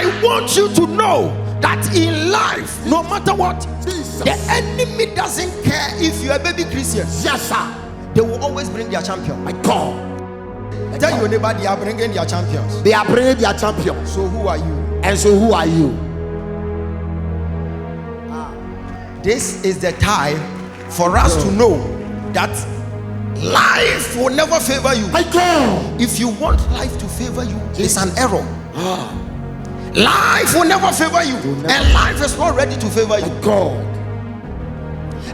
I want you to know that in life, no matter what, the enemy doesn't care if you're a baby Christian. Yes, sir. They will always bring their champion. My God. Tell your neighbor they are bringing their champions. They are bringing their champions. So who are you? And so who are you? This is the time for us to know that life will never favor you. My God. If you want life to favor you, it's an error. Life will never favor you, and life is not ready to favor you. My God.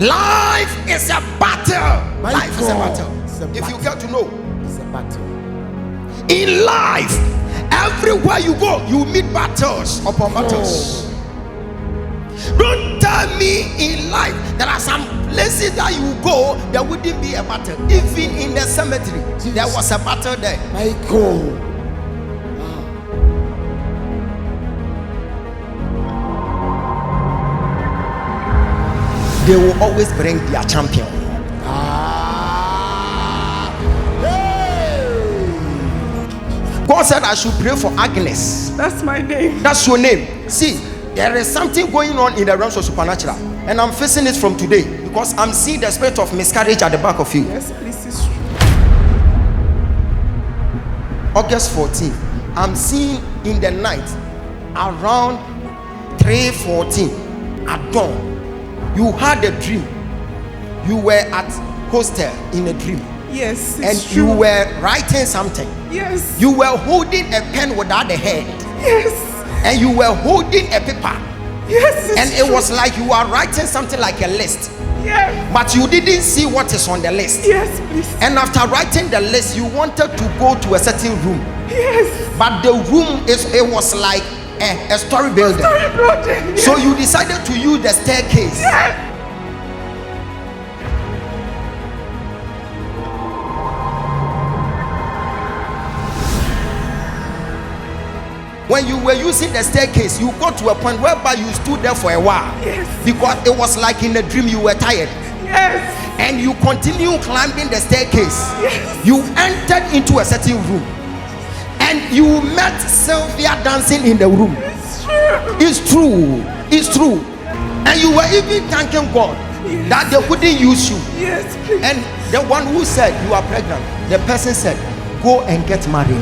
Life is a battle. My Life is a God. battle. It's a If you battle. get to know, It's a battle. in life, everywhere you go, you meet battles upon battles. Don't tell me in life there are some places that you go there wouldn't be a battle. Even in the cemetery, there was a battle there. My God. They will always bring their champion. God said I should pray for Agnes. That's my name. That's your name. See, there is something going on in the realms of supernatural, and I'm facing it from today because I'm seeing the spirit of miscarriage at the back of you. Yes, please, it's true. August 14th, I'm seeing in the night around 3:14 at dawn. You had a dream. You were at hostel in a dream. Yes, And it's you true. were writing something. Yes. You were holding a pen without the head. Yes. And you were holding a paper. Yes. It's And it true. was like you were writing something like a list. Yes. But you didn't see what is on the list. Yes, please. And after writing the list, you wanted to go to a certain room. Yes. But the room was like a story building. Sorry, brother. Yes. So you decided to use the staircase. Yes. When you were using the staircase, you got to a point whereby you stood there for a while. Yes. Because it was like in a dream you were tired. Yes. And you continue climbing the staircase. Yes. You entered into a certain room. And you met Sylvia dancing in the room. It's true. It's true. It's true. And you were even thanking God that they couldn't use you. Yes, please. And the one who said you are pregnant, the person said, go and get married.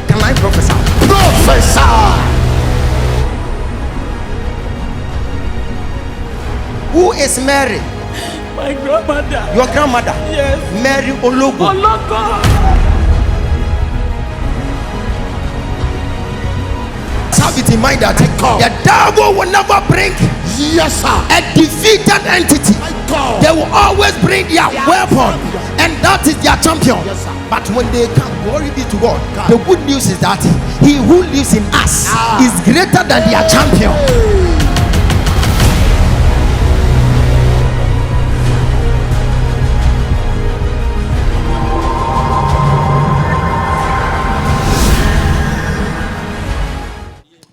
Can I prophesy? Prophesy. Who is Mary? My grandmother. Your grandmother? Yes. Mary Ologo. Oloko. Have it in mind that the devil will never bring Yes, sir. a defeated entity. My God. They will always bring their weapon, and that is their champion. Yes, sir. But when they come, glory be to God. The good news is that he who lives in us is greater than their champion.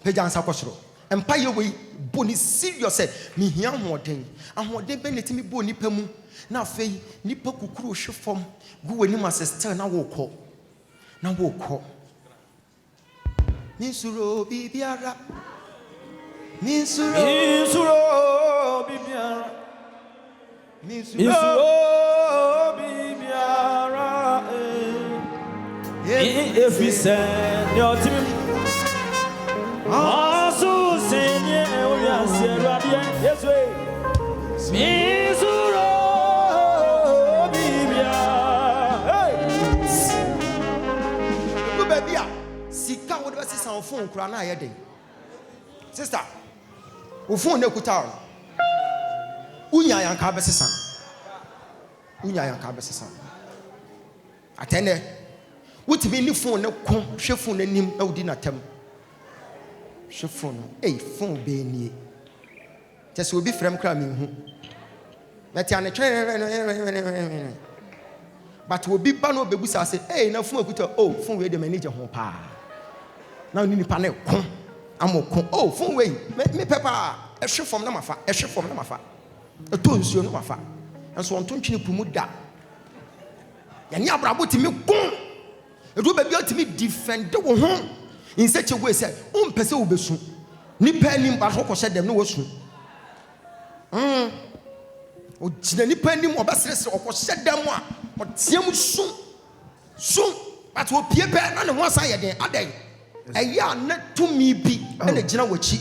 Pejansa kwosoro. Empire we boni serious say me hia hoden. Ahoden be netimi bo nipa mu. Na afei nipa kukuru hwe fom. Gu wani ma sister na wo kọ. Na wo kọ. Ninsuro bibiara. Ninsuro bibiara. Ninsuro bibiara. If we send your team, also send you, yes, way. Misuro, Bibia. Baby, sika wo de sisa on phone kura na ayede. Sister, wo phone na kuta o. Unya yanka be sisa. Unya yanka be sisa. Atene. Wotimi ni phone na kon hwe phone na nim na odi na tem. Hwe phone. Phone be nie. Just obi frem kra me hu. Na ti ane twen. But obi ba no bebusa say, na phone akuta, phone we de manager ho pa. Na ni nipa na kon. Amokon. Phone we me pepper. Ehwe from na mafa. Ehwe from na mafa. Eto nsuo na mafa. Enso onto ntwene pumu da. Ya ni abrabo ti me kon. Edu ba bi otimi defend wo ho. in such a way say pese obesu nipa nim ba ko hye dem no wasu o gina nipa nim obesresre okɔ hye dem a ɔteam sun but o pie pe na ne ho asa yɛ den adan ɛyɛ na tumi bi na gina wachi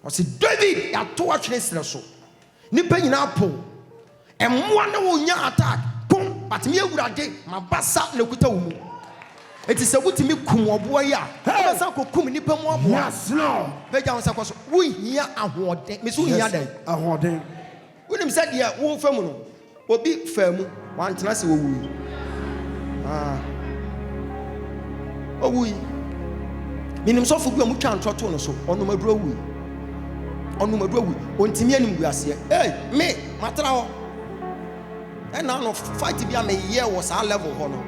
ɔse David ya to atwene sere so nipa nyina po ɛmmoa na wo nya attack pom but me awurade mabasa na kuta wo mu it is a wutimi kum oboa ya basa ko kum nipa mu oboa Yes, Lord. beja won sakoso wo hia ahoden me so hia dan Ahoden. wonim said dia wo famu no obi famu wantena se wo wu owu minim so fu gua mu twa ntoto no so ono maduro wu ontimi anim guase me matra ho na no fight bia me ye wo sa level ho no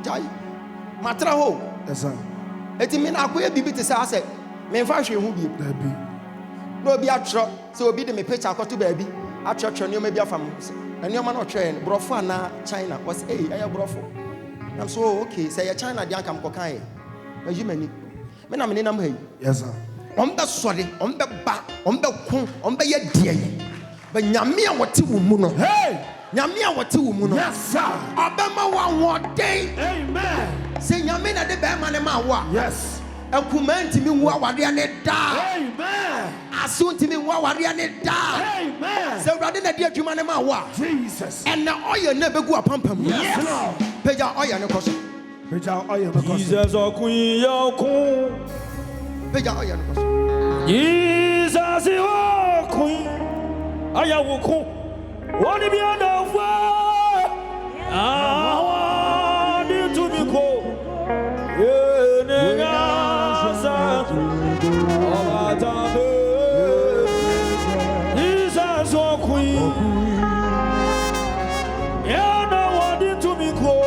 jai matra ho Yes, sir. eti me na akoye bibi te sa say me fa hwe hu bi no bi atro say obi de me picture akoto ba bi atro ne o ma bi afam ene o ma no twa brofo na China was aye brofo I'm so okay say ya China dia kam kokan e ajimani me na me nam hayi Yes, sir. on be sori on be ba on be kun on be ye die ba nyame a wote wo mu no Hey! nyame a wote wo mu no Yes, sir. obema wa woden Amen. say nyame na de be ma ne ma wo Yes. akumanti mi wo aware ne da Amen. asunti mi wo aware ne da Amen. say urade na de adwuma ne ma wo Jesus. and na oye na begu apampam Yes, Lord. peja oye ne koso Preacher, oh, yeah, because Jesus okun yokun. peja oye ne koso Jesus okun. Aya wokun. Woni bi adafo. Ah, di to mi ko. Ye ne gasa. Obatabe. Jesus okun. Yeah, no one did to me go.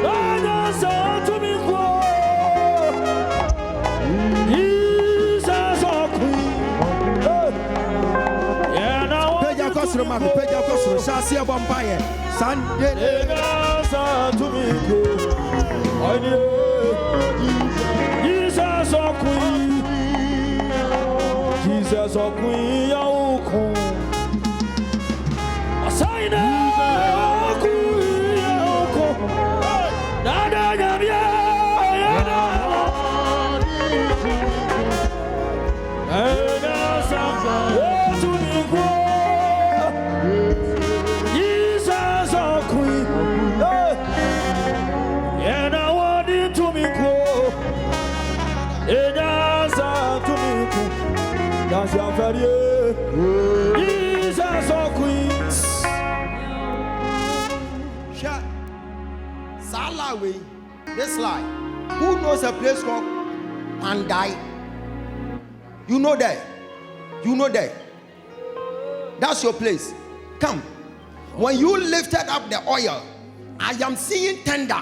I just to me go. Jesus or queen. Yeah, no one peja kosro ma peja kosro shasi abombaye Sunday to me go. Jesus or queen. Jesus or queen. Jesus or queen. Salawi, this lie. Who knows a place called Pandai? You know that. You know that. That's your place. Come. When you lifted up the oil, I am seeing tender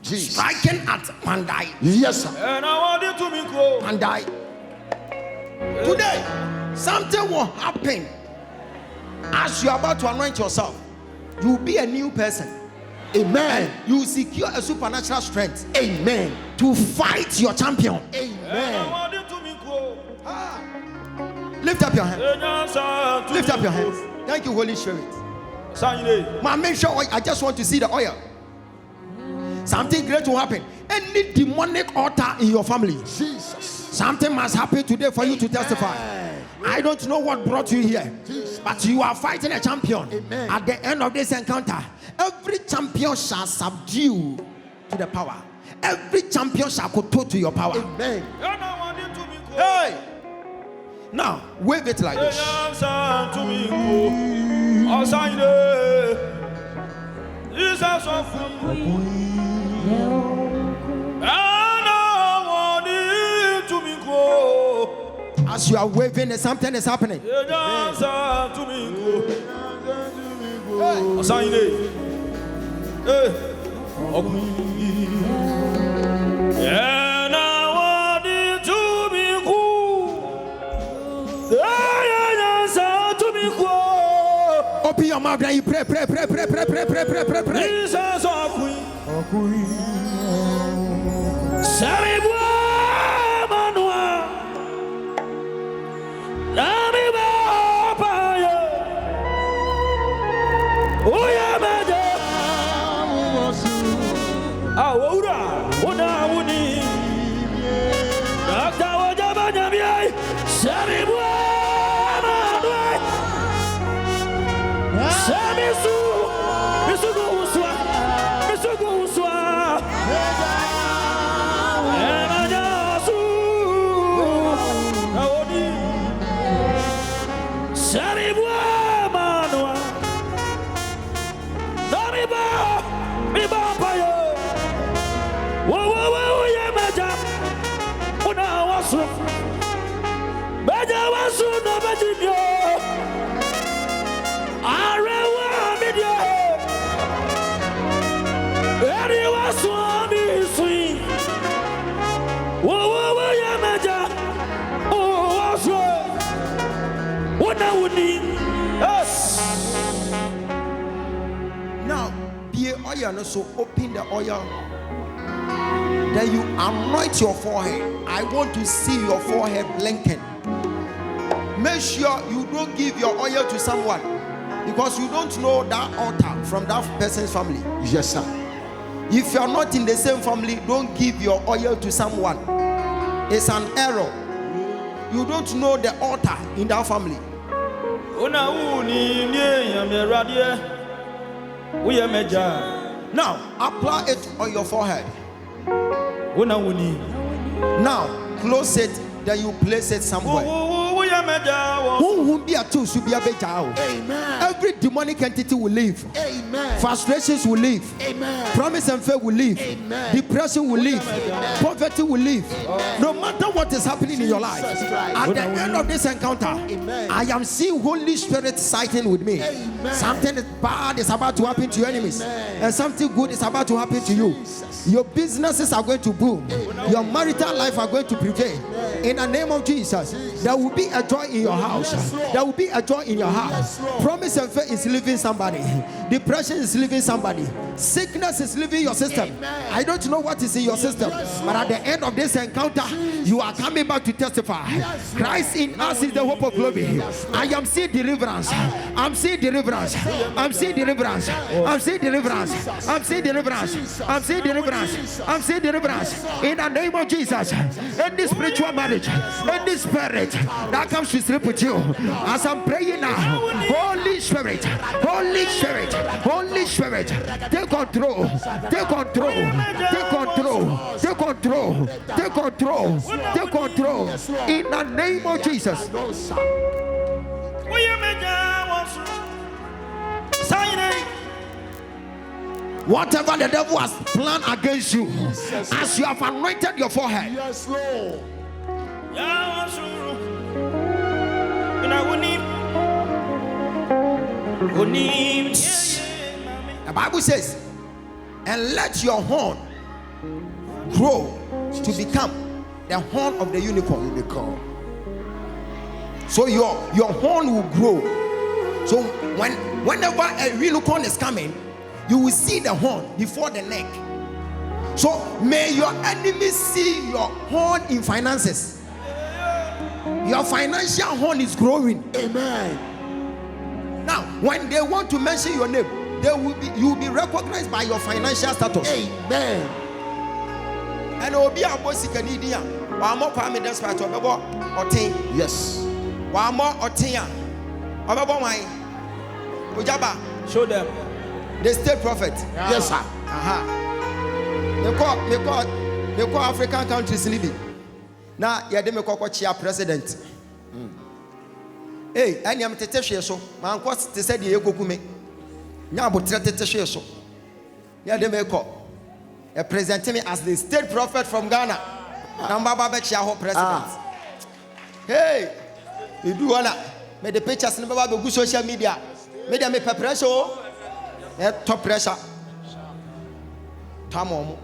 striking at Pandai. yes, sir. And I want you to me go. Pandai. Today, something will happen as you are about to anoint yourself. You will be a new person. Amen. You will secure a supernatural strength. Amen. To fight your champion. And I Amen. want you to me go. Lift up your hands. Lift up your hands. Thank you, Holy Spirit. Man, make sure I just want to see the oil. Something great will happen. Any demonic altar in your family, Jesus. something must happen today for you to testify. I don't know what brought you here, but you are fighting a champion. Amen. At the end of this encounter, every champion shall subdue to the power. Every champion shall go to your power. Amen. And I want you to me go. Hey! Now, wave it like this. To me go. Outside Jesus of As you are waving, something is happening. Open your mouth and you pray. Jesus, Now, be oil, so open the oil. Then you anoint your forehead. I want to see your forehead blinking. Make sure you don't give your oil to someone, because you don't know that altar from that person's family. Yes, sir. If you are not in the same family, don't give your oil to someone. It's an error. You don't know the altar in that family. Now, apply it on your forehead. Now, close it, then you place it somewhere. Amen. Every demonic entity will leave. Amen. Frustrations will leave. Amen. Promise and faith will leave. Amen. Depression will leave. Poverty will leave. No matter what is happening in your life, Jesus Christ. at the end of this encounter, Amen. I am seeing Holy Spirit sighting with me. Amen. Something bad is about to happen to your enemies, Amen. and something good is about to happen to you. Jesus. Your businesses are going to boom. Amen. Your marital life are going to prevail. In the name of Jesus, there will be a joy in your house. Yes, Lord. There will be a joy in your house. Yes, Lord. Promise and faith is leaving somebody. Depression is leaving somebody. Sickness is leaving your system. Amen. I don't know what is in your system, Yes, but at the end of this encounter, you are coming back to testify. Yes, Lord. Christ in us is the hope of glory. Yes, Lord. I am seeing deliverance. I'm seeing deliverance. I'm seeing deliverance. I'm seeing deliverance. I'm seeing deliverance. I'm seeing deliverance. I'm seeing deliverance. In the name of Jesus, any spiritual marriage, any spirit that comes to sleep with you, as I'm praying now, Holy Spirit, Holy Spirit, Holy Spirit, take control, take control, take control, take control, take control, take control. In the name of Jesus. Whatever the devil has planned against you, as you have anointed your forehead, Yes, Lord. the Bible says, and let your horn grow to become the horn of the unicorn. So your horn will grow. So whenever a unicorn is coming, you will see the horn before the neck. So may your enemies see your horn in finances. Your financial horn is growing. Amen. Now, when they want to mention your name, you will be recognized by your financial status. Amen. And obi abosi Canadian, one more kwame despite obebo otin. Yes. One more otin. Obebo wine. Ogyaba. Show them. The state prophet. Yes, sir. They call African countries living. Now, yeah, they call chia president. Hey, I am Teteshe so. My uncle said, "You go me." Now, but Teteshe so. Yeah, they may call. Presenting me as the state prophet from Ghana. Number Chia president. Hey, you do wanna make the pictures number go social media. Media me pressure. Top pressure. Tamom.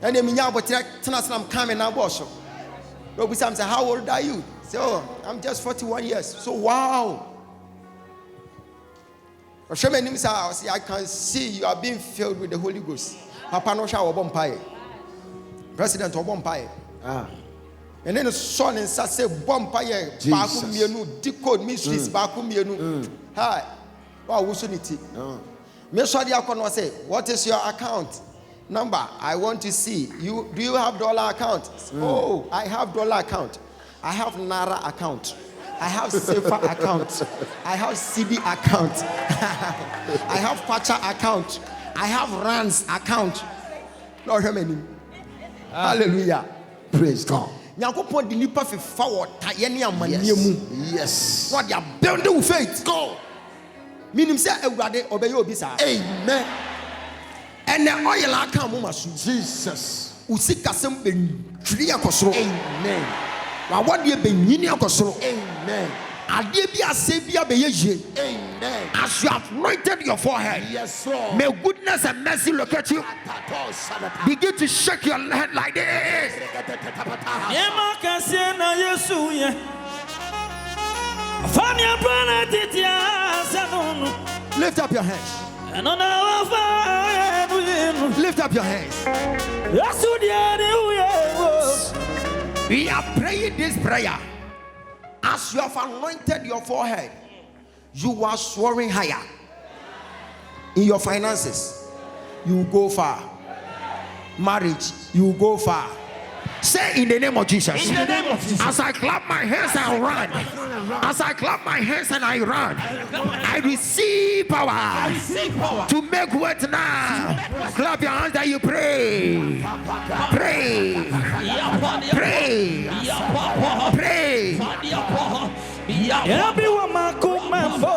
And then me but I'm coming now, boss. Nobody say, how old are you? So I'm just 41 years. So wow. I can see you are being filled with the Holy Ghost. Papa no shower bompire. President Obompaye. And then son and say Bompaye, Jesus. Baku Mienu, Decode Ministries, Baku Mienu. Hi. Wow, who's it? Make sure the account was say, what is your account number? I want to see. Do you have dollar account? Oh, I have dollar account. I have Naira account. I have Safer account. I have CD account. I have Pacha account. I have Rands account. Lord, how many? Hallelujah. Praise God. Nyankopon di nipa fe forward tayene amanye Yes. mu. Yes. What they are building with faith. Go. Minim say Ewurade obeye obi sa. Amen. And the oil aka mo masu. Jesus. Usikasem be twiri akosoro. Amen. Wa wode be nyini akosoro. Amen. Ade bi ase bi abeye yie. Amen. As you have anointed your forehead. Yes, Lord. May goodness and mercy locate you. Begin to shake your head like this. Yema kasiena Yesu ye. Fanya bana titia sanunu. Lift up your hands. Enona wafa enu. Lift up your hands. Yesu diani uye. We are praying this prayer. As you have anointed your forehead, you are soaring higher. In your finances, you will go far. Marriage, you will go far. Say in the name of Jesus. In the name of Jesus. As I clap my hands and run. As I clap my hands and I run. I receive power. To make what now? Clap your hands that you pray. Pray. Pray. Pray. Everyone makumembo.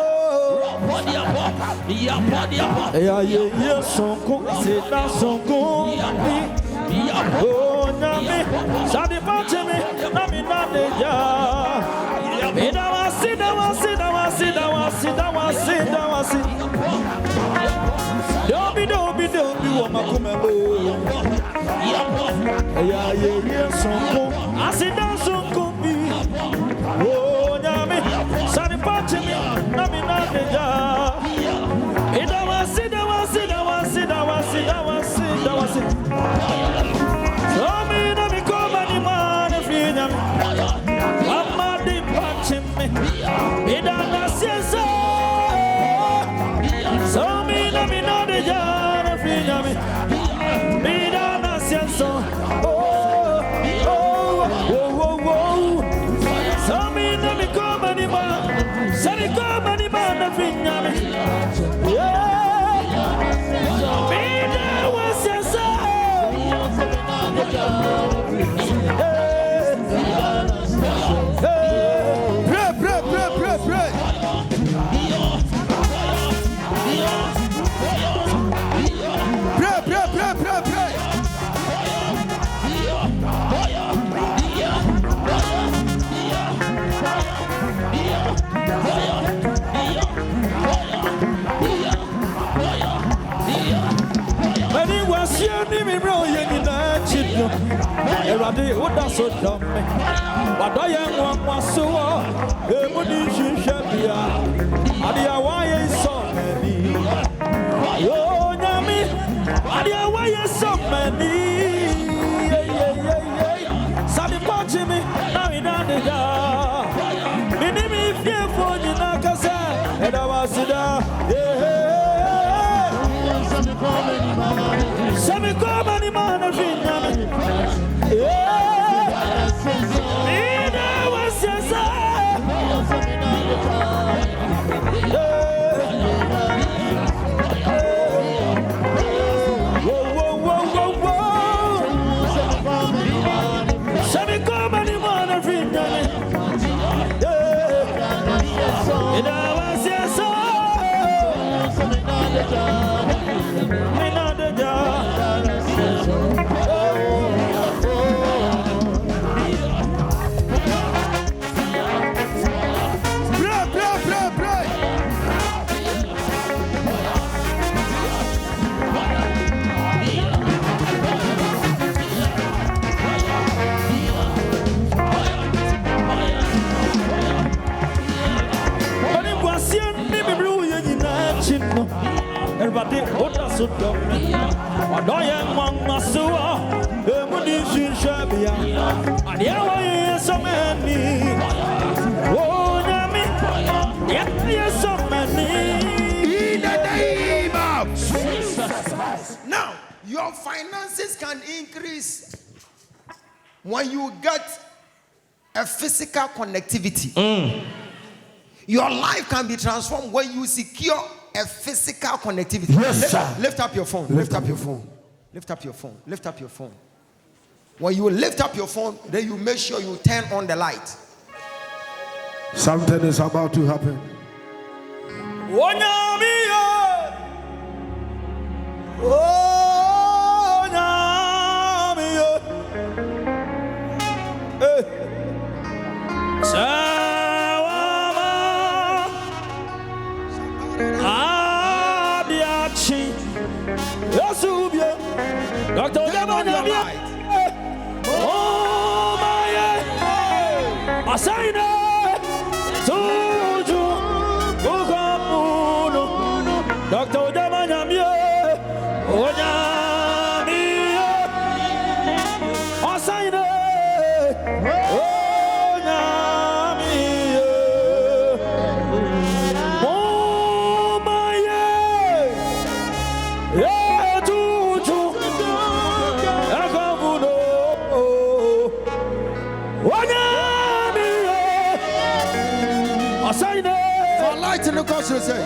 Yeah, sonko, sit down, sonko. Oh, Nami, Sadi Patimi, Nami Nadeja. Dobi, Wamakumebo. Yeah, sonko. Asida sonko bi. Oh, Nami, Sadi Patimi, Nami Nadeja. Everybody, what does so dumb? But I am one so everybody should be. Adia, why is so many? Oh, Nami, Adia, why is so many? Sadi Pachimi, now in the jar. Minimi fearful, you know, Casa, and I was it. Semi-common man of Vietnam. Everybody, what does it do? I am one Masua, Adiawa yes so many. Oh nyami. Yes so many. In the name of Jesus. Now, your finances can increase when you get a physical connectivity. Your life can be transformed when you secure a physical connectivity. Yes, lift up your phone. Lift up your phone. Lift up your phone. Lift up your phone. When you lift up your phone, then you make sure you turn on the light. Something is about to happen. Oh nyami. Oh nyami. Sawama Adiachi Yasubia Dr. Ogyaba Oh my Asaina Tuju Ukamuno Dr. Ogyaba Oh nyami Asaina For light in the culture, say.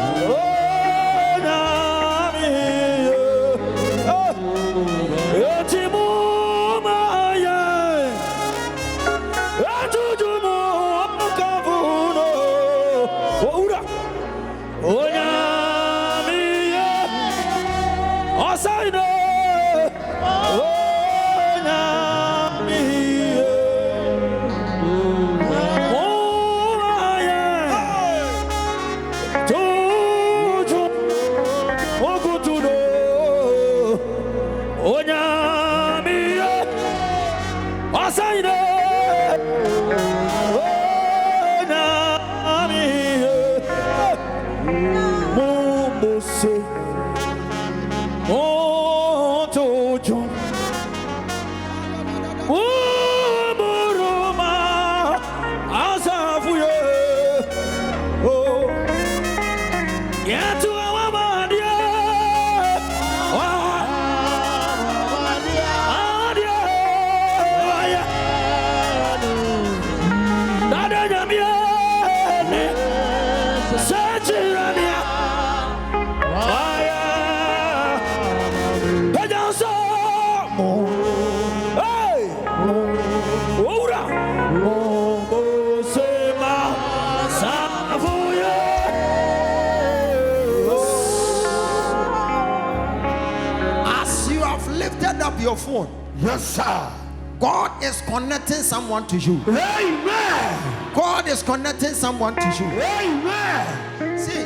Your phone. Yes, sir. God is connecting someone to you. Amen. God is connecting someone to you. Amen. See,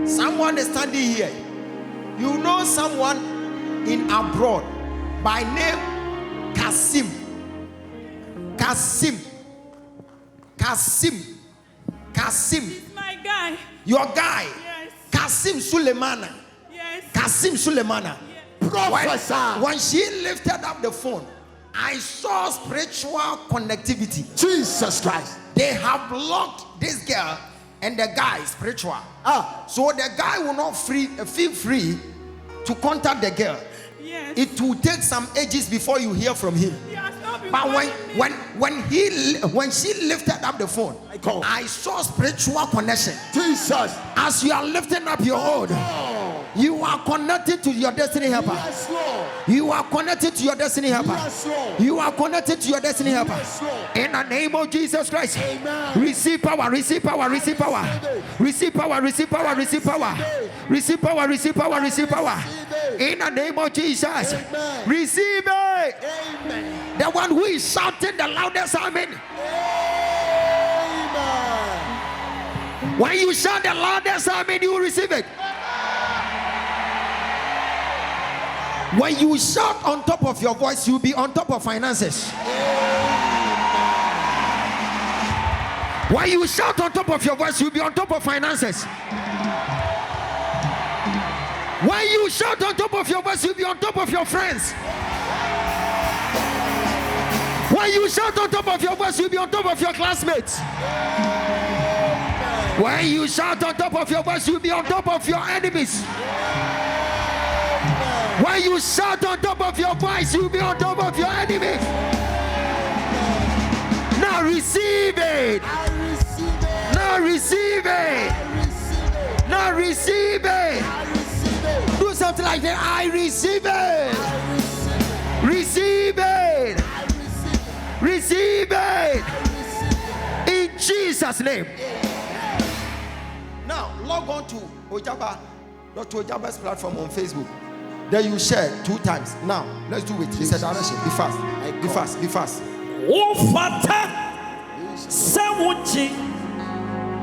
someone is standing here. You know someone in abroad by name Kasim. He's my guy. Your guy. Yes. Kasim Sulemana. Yes. Kasim Sulemana. Professor. When she lifted up the phone, I saw spiritual connectivity. Jesus Christ. They have blocked this girl and the guy spiritual. So the guy will not feel free to contact the girl. Yes. It will take some ages before you hear from him. But when she lifted up the phone, I saw spiritual connection. Jesus. As you are lifting up your own, you are connected to your destiny helper. Yes, Lord. You are connected to your destiny helper. Yes, Lord. You are connected to your destiny helper. Yes, Lord. In the name of Jesus Christ. Amen. Receive power, receive power, receive power. Receive power, receive power, receive power. Receive power, receive power, receive power. In the name of Jesus. Amen. Receive it. Amen. The one who is shouting the loudest amen. Amen. When you shout the loudest amen, you will receive it. When you shout on top of your voice, you'll be on top of finances. When you shout on top of your voice, you'll be on top of finances. When you shout on top of your voice, you'll be on top of your friends. When you shout on top of your voice, you'll be on top of your classmates. When you shout on top of your voice, you'll be on top of your enemies. When you shout on top of your voice, you'll be on top of your enemies. Now receive it. Now receive it. Now receive it. Do something like that. I receive it. Receive it. Receive it. In Jesus' name. Now log on to Ogyaba, Dr. Ogyaba's platform on Facebook. Then you share 2 times. Now let's do it. It's a direction. Be fast. Be fast. Be fast. Oh, Fata, Samuchi,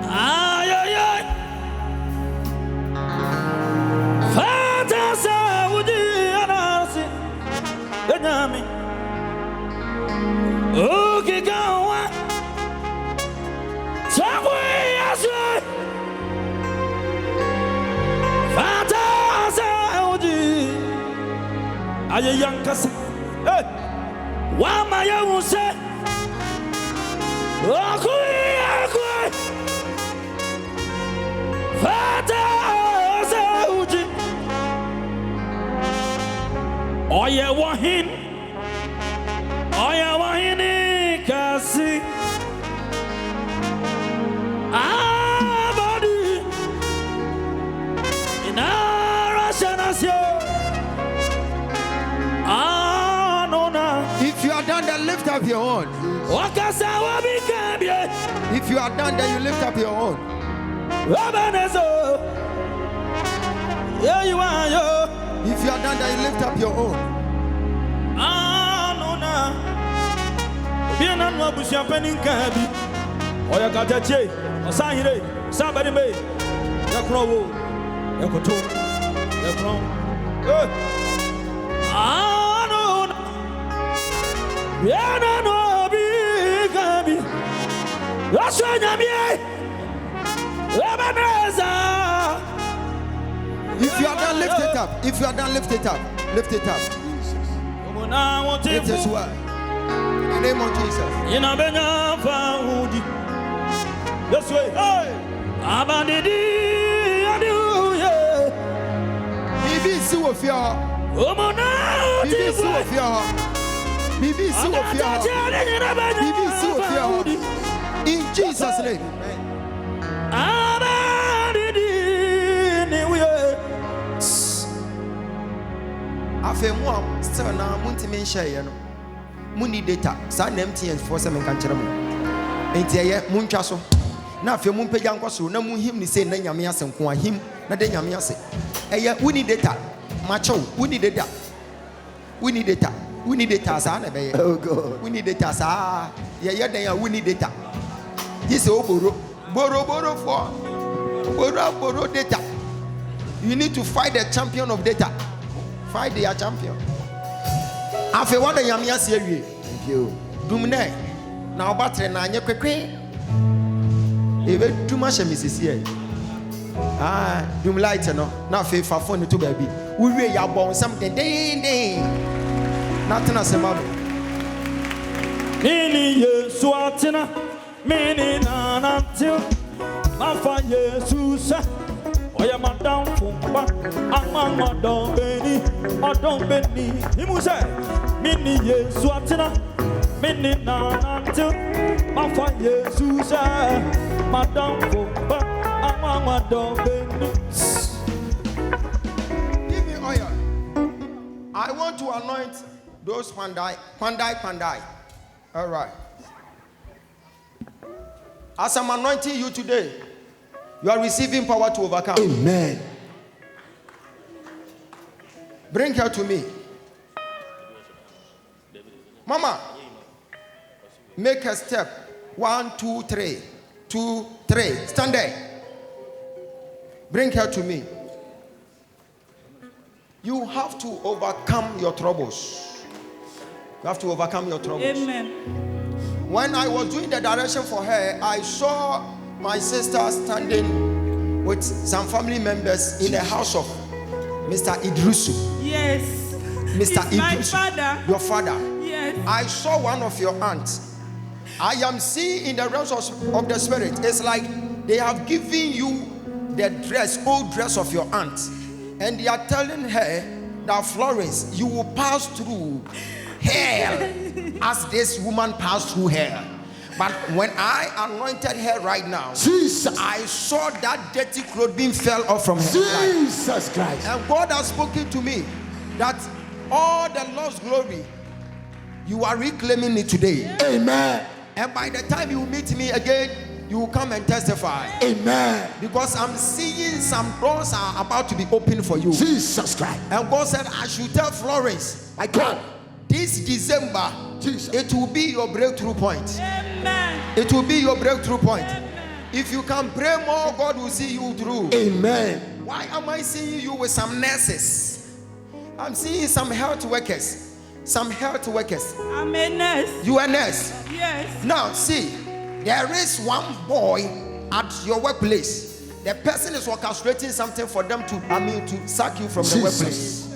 ay, ay, ay. Fata, Samuchi, Anasi, Benami. Okay, go on. Samuchi, Asai. Fata, Samuchi, ay, young cousin. Hey. Wama ya muse akui Fata Sauji Oye wahini kasi Abadi Inara Shanasyo If you are done, then lift up your own. If you are done, then you lift up your own. Yeah, you are, yo. If you are done, then you lift up your own. No, no. Bien, I'm not pushing up any candy. Or you got a jay, or Sahire, somebody made. Your crow, your couture, your crow. Yeah, no, big baby. That's why I'm here. If you are done, lift it up. If you are done, lift it up. Lift it up. Lift it up. In the name of Jesus. In a benya found. This way. Hey. Abandidi. Hallelujah. Bibi si wo fi ho. Bibi si wo fi ho. Bibi si wo fi ho. Bibi si wo fi ho. In Jesus' name. Afemu am still na muntimi nhye no. Muni data. Sa na MTN for se men kan kire mo. Enti eye muntwa so. Na afemu mpagya nkoso na munhim ni se na nyame asenko ahim na de nyame ase. Eye wuni data. Macho wuni data. Wuni data. Wuni data sa na be ye. Oh God. Wuni data sa. Ye den ya wuni data. This oboro. Boro for. Boro data. You need to fight the champion of data. Fight their champion. Afe what the nyame ase awie. Thank you. Dumne. Na obatre na anye kwekwe. Ebe duma she misisi e. Dum light no. Na afe fa phone to baby. We wie ya bon sam den. Na tena sema no. Nini Yesu atina. Mini na natil. Mafa Yesu sa. Oya madam fumba, amama don beni, odon beni. Imu say, mini Yesu atina, mini na nantil. Mafa Yesu say, madam fumba, amama don beni. Give me oil. I want to anoint those pandai. All right. As I'm anointing you today, you are receiving power to overcome. Amen. Bring her to me. Mama, make a step. 1, 2, 3. 2, 3. Stand there. Bring her to me. You have to overcome your troubles. You have to overcome your troubles. Amen. When I was doing the direction for her, I saw my sister standing with some family members in the house of Mr. Idrusu. Yes. Mr. Idrusu. My father. Your father. Yes. Yes. I saw one of your aunts. I am seeing in the realms of the spirit. It's like they have given you the old dress of your aunt, and they are telling her that Florence, you will pass through hell as this woman passed through hell. But when I anointed her right now, Jesus, I saw that dirty clothing fell off from her. Jesus Christ. And God has spoken to me that all the Lord's glory, you are reclaiming it today. Amen. And by the time you meet me again, you will come and testify. Amen. Because I'm seeing some doors are about to be opened for you. Jesus Christ. And God said, I should tell Florence, My God. this December, Jesus. it will be your breakthrough point. Amen. It will be your breakthrough point. Amen. If you can pray more, God will see you through. Amen. Why am I seeing you with some nurses? I'm seeing some health workers. Some health workers. I'm a nurse. You are a nurse. Yes. Now, see, there is one boy at your workplace. The person is orchestrating something for them to sack you from the workplace.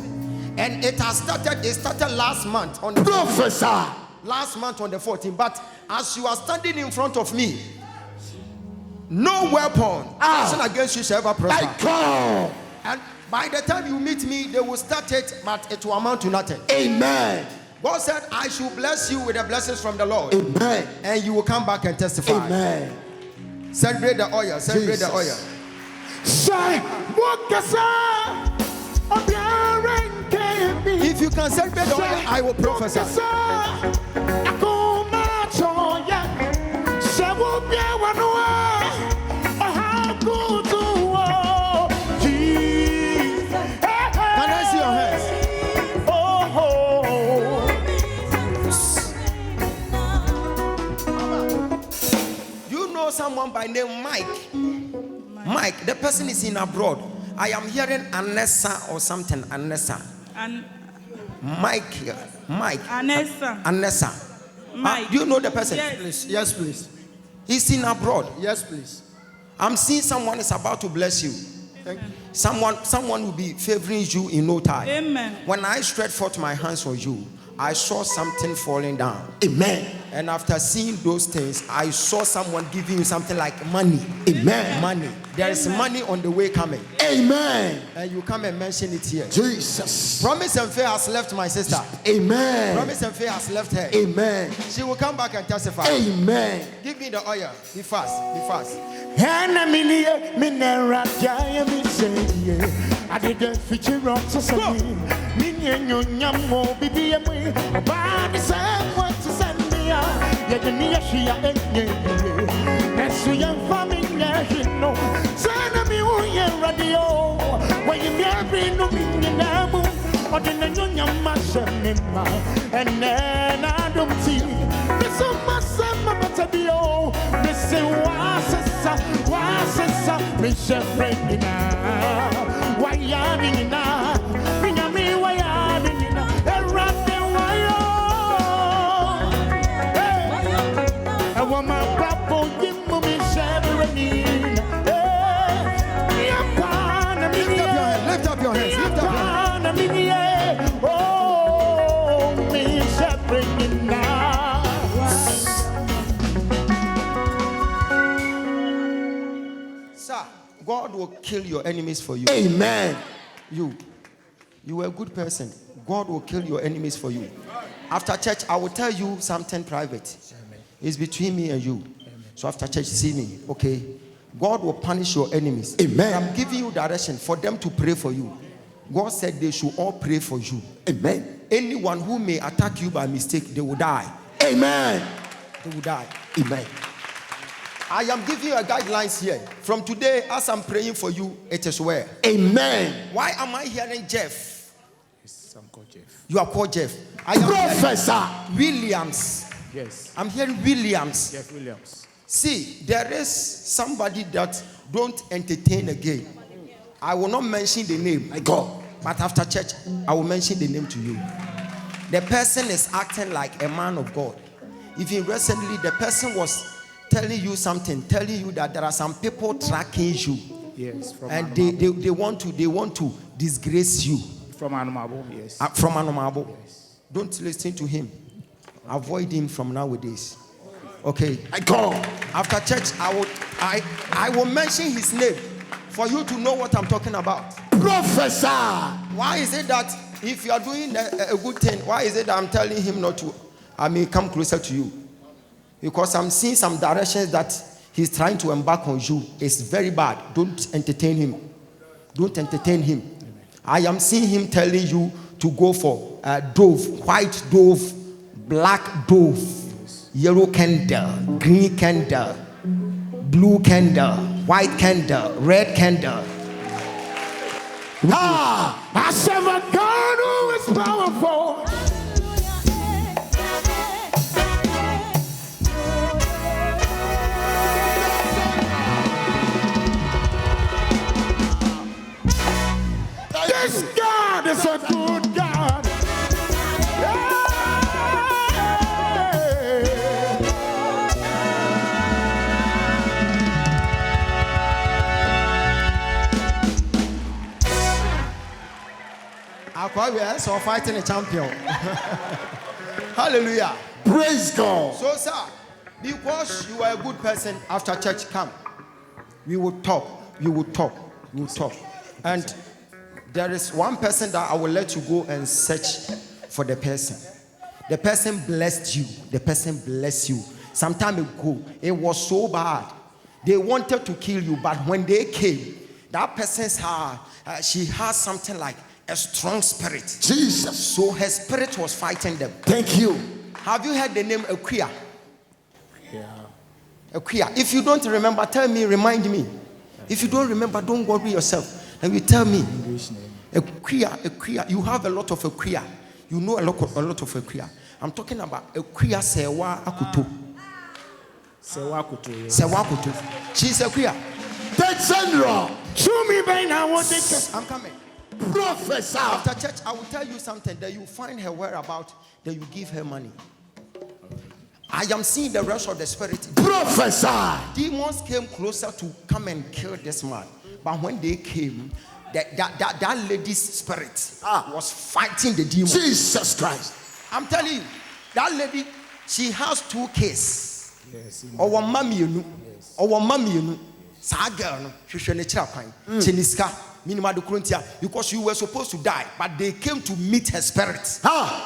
And it started last month on the Professor. last month on the 14th. But as you are standing in front of me, no weapon fashioned against you shall ever prosper. My God. And by the time you meet me, they will start it, but it will amount to nothing. Amen. God said, I should bless you with the blessings from the Lord. Amen. And you will come back and testify. Amen. Celebrate the oil. Celebrate the oil. If you can celebrate the oil, I will prophesy. Can I see your hands? You know someone by name Mike? Mike, the person is in abroad. I am hearing Anessa or something. Anessa. Mike. Anessa. Anessa. Mike. Do you know the person? Yes. Please. Yes, please. He's in abroad. Yes, please. I'm seeing someone is about to bless you. Someone will be favoring you in no time. Amen. When I stretched forth my hands on you, I saw something falling down. Amen. And after seeing those things, I saw someone giving you something like money. Amen. Money. There is money on the way coming. Amen. And you come and mention it here. Jesus. Promise and faith has left my sister. Amen. Promise and faith has left her. Amen. She will come back and testify. Amen. Give me the oil. Be fast. Be fast. I didn't feature on society. Minion, Yamo, BBM, about the same what to send me out. Yet the near she and that's who young farming, you know. Send me radio. When you be no meaning, or the young master, and then I don't see. This is my son, my batabio. This is what's Michelle Fredina. Why are you now? Bring me why are you now? I want my papa, give me Michelle Lift up your hands. Lift up your hands. Oh, Michelle Fredina. God will kill your enemies for you. Amen. You are a good person. God will kill your enemies for you. After church, I will tell you something private. It's between me and you. So after church, see me, okay? God will punish your enemies. Amen. I'm giving you direction for them to pray for you. God said they should all pray for you. Amen. Anyone who may attack you by mistake, they will die. Amen. They will die. Amen. I am giving you a guidelines here. From today, as I'm praying for you, it is where. Amen. Why am I hearing Jeff? Yes, I'm called Jeff. You are called Jeff. I am Professor Williams. Yes. I'm hearing Williams. Jeff Williams. See, there is somebody that don't entertain again. I will not mention the name. My God. But after church, I will mention the name to you. The person is acting like a man of God. Even recently, the person was telling you something, telling you that there are some people tracking you. Yes. From And they want to disgrace you. From Anumabo, yes. From Anumabo. Yes. Don't listen to him. Avoid him from nowadays. Okay. I call. After church, I will mention his name for you to know what I'm talking about. Professor. Why is it that if you are doing a good thing, why is it that I'm telling him not to? I may come closer to you. Because I'm seeing some directions that he's trying to embark on you. It's very bad. Don't entertain him. Don't entertain him. I am seeing him telling you to go for dove, white dove, black dove, yellow candle, green candle, blue candle, white candle, red candle. I serve a God who is powerful. This God is a good God. So fighting a champion. Hallelujah. Praise God. So, sir, because you are a good person, after church, come. We will talk. We will talk. We will talk. And there is one person that I will let you go and search for the person. The person blessed you. The person blessed you. Some time ago, it was so bad. They wanted to kill you, but when they came, that person's heart, she has something like a strong spirit. Jesus. So her spirit was fighting them. Thank you. Have you heard the name Ogyaba? Yeah. Ogyaba. If you don't remember, tell me, remind me. If you don't remember, don't worry yourself. And you tell me. Ogyaba. You have a lot of Ogyaba. You know a lot of Ogyaba. I'm talking about Ogyaba Sewa Akuto. Sewa Akuto. She's Ogyaba. The general. Show me by now what it I'm coming. Professor. After church, I will tell you something that you find her whereabouts, that you give her money. I am seeing the rest of the spirit. Professor. Demons came closer to come and kill this man. But when they came, that lady's spirit was fighting the demon. Jesus Christ. I'm telling you, that lady, she has 2 cases. Yes. Our mommy, you know. Our mommy, you know. Saga, Chiniska. Because you were supposed to die, but they came to meet her spirit,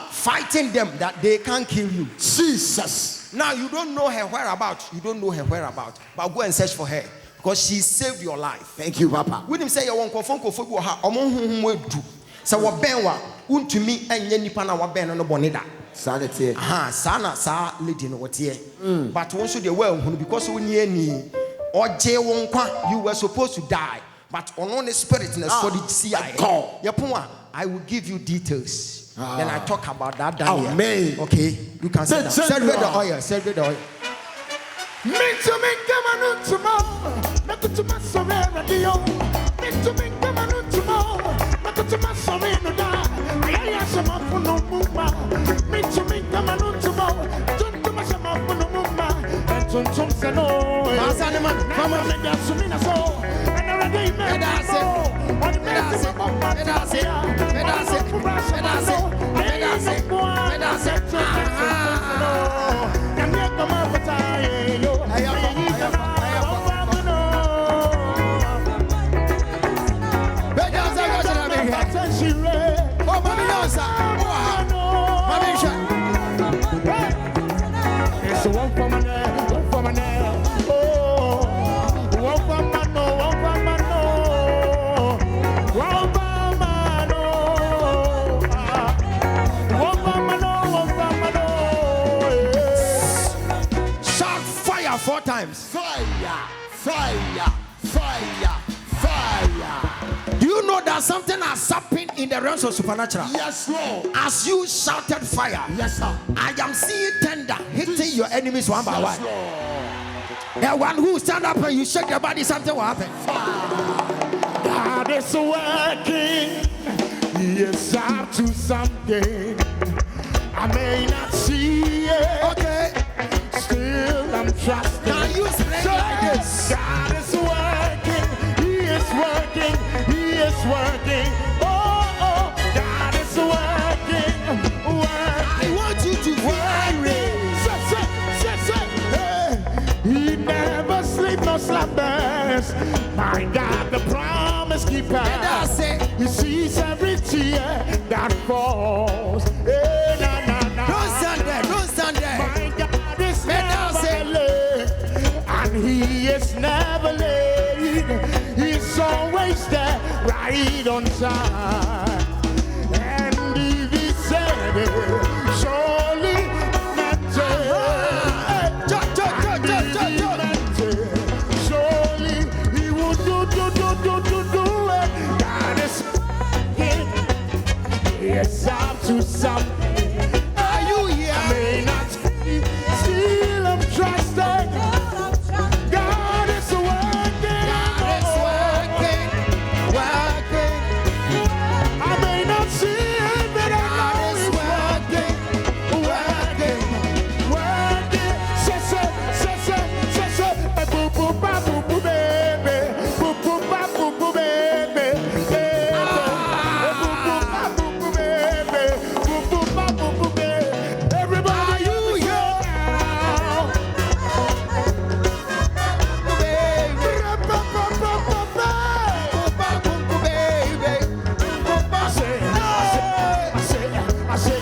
fighting them that they can't kill you. Jesus. Now you don't know her whereabouts. You don't know her whereabouts, but go and search for her because she saved your life. Thank you, Papa. When him say you want konfo ha omo do. So wo ben wa untumi enye nipa na wo ben no bonida. Sanity. Sana sa lady no wotie. But also the well because when you oje won kwa, you were supposed to die. But on the spirit in the study I will give you details. Then I talk about that. Amen. Okay, you can say that. Celebrate the oil. Celebrate the oil. Four times. Fire, fire, fire, fire. Do you know that something has happened in the realms of supernatural? Yes, Lord. As you shouted fire, yes, sir. I am seeing tender hitting your enemies one by one. Lord. The one who stand up and you shake your body, something will happen. God is working. He is up to something. I may not see it. Okay. Still I'm trusting. Can you say like this? God is working. He is working. He is working. Oh, God is working. I want you to working. yes, my God, the promise keeper. He sees every tear that falls. Hey, na, na, na. Don't stand there. Don't stand there. My God is never late, and He is never late. He's always there, right on time. And if He said it, surely meant it. Surely He would do it. God is working. It's up to something. Are you here? I may not see, still I'm trusting. God is working. Working. I may not see it, but I know it's working. Say, boo boo ba boo boo baby, boo boo ba boo boo baby, boo boo ba boo boo baby. Everybody, you here now? I say,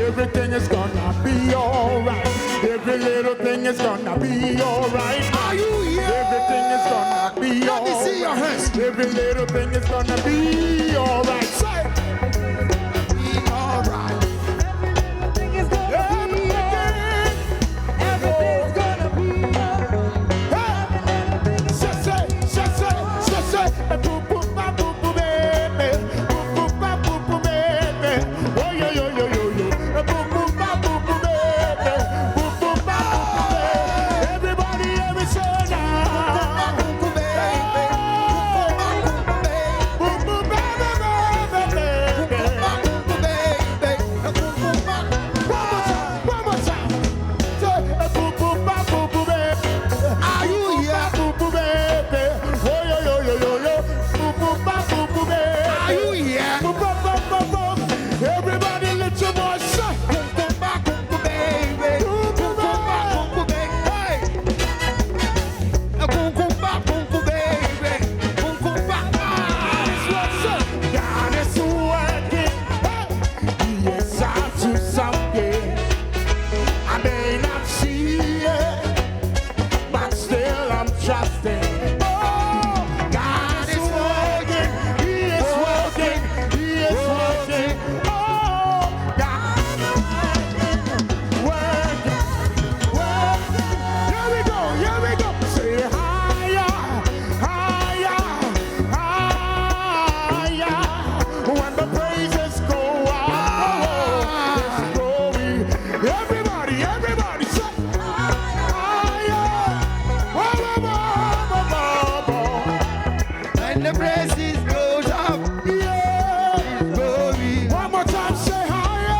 everything is gonna be alright. Every little thing is gonna be alright. Are you here? Everything is gonna be Let me see your alright. hands. Every little thing is gonna be alright. Say, Be all right. everything's gonna be alright. Say, boo boo ba boo boo baby, boo boo ba boo boo baby. Oh yo. Boo boo ba boo boo baby, boo boo ba boo boo baby. Everybody, every say now. Boo boo baby, boo boo ba baby. One more time. Say boo boo ba boo boo baby. Are you here? Boo boo baby. Oh yo. Boo boo ba boo boo baby. Are you here? Boo boo ba boo boo. Everybody, let your voice say. Baby. Hey. God is working. He is up to something. I may not see it, but still I'm trusting. Oh, God is working. He is working. He is working. Oh, God is working. Here we go. Say higher. When the praises go up, it's glory. Everybody say higher. And the praises goes up. Yeah. Glory. One more time, say higher.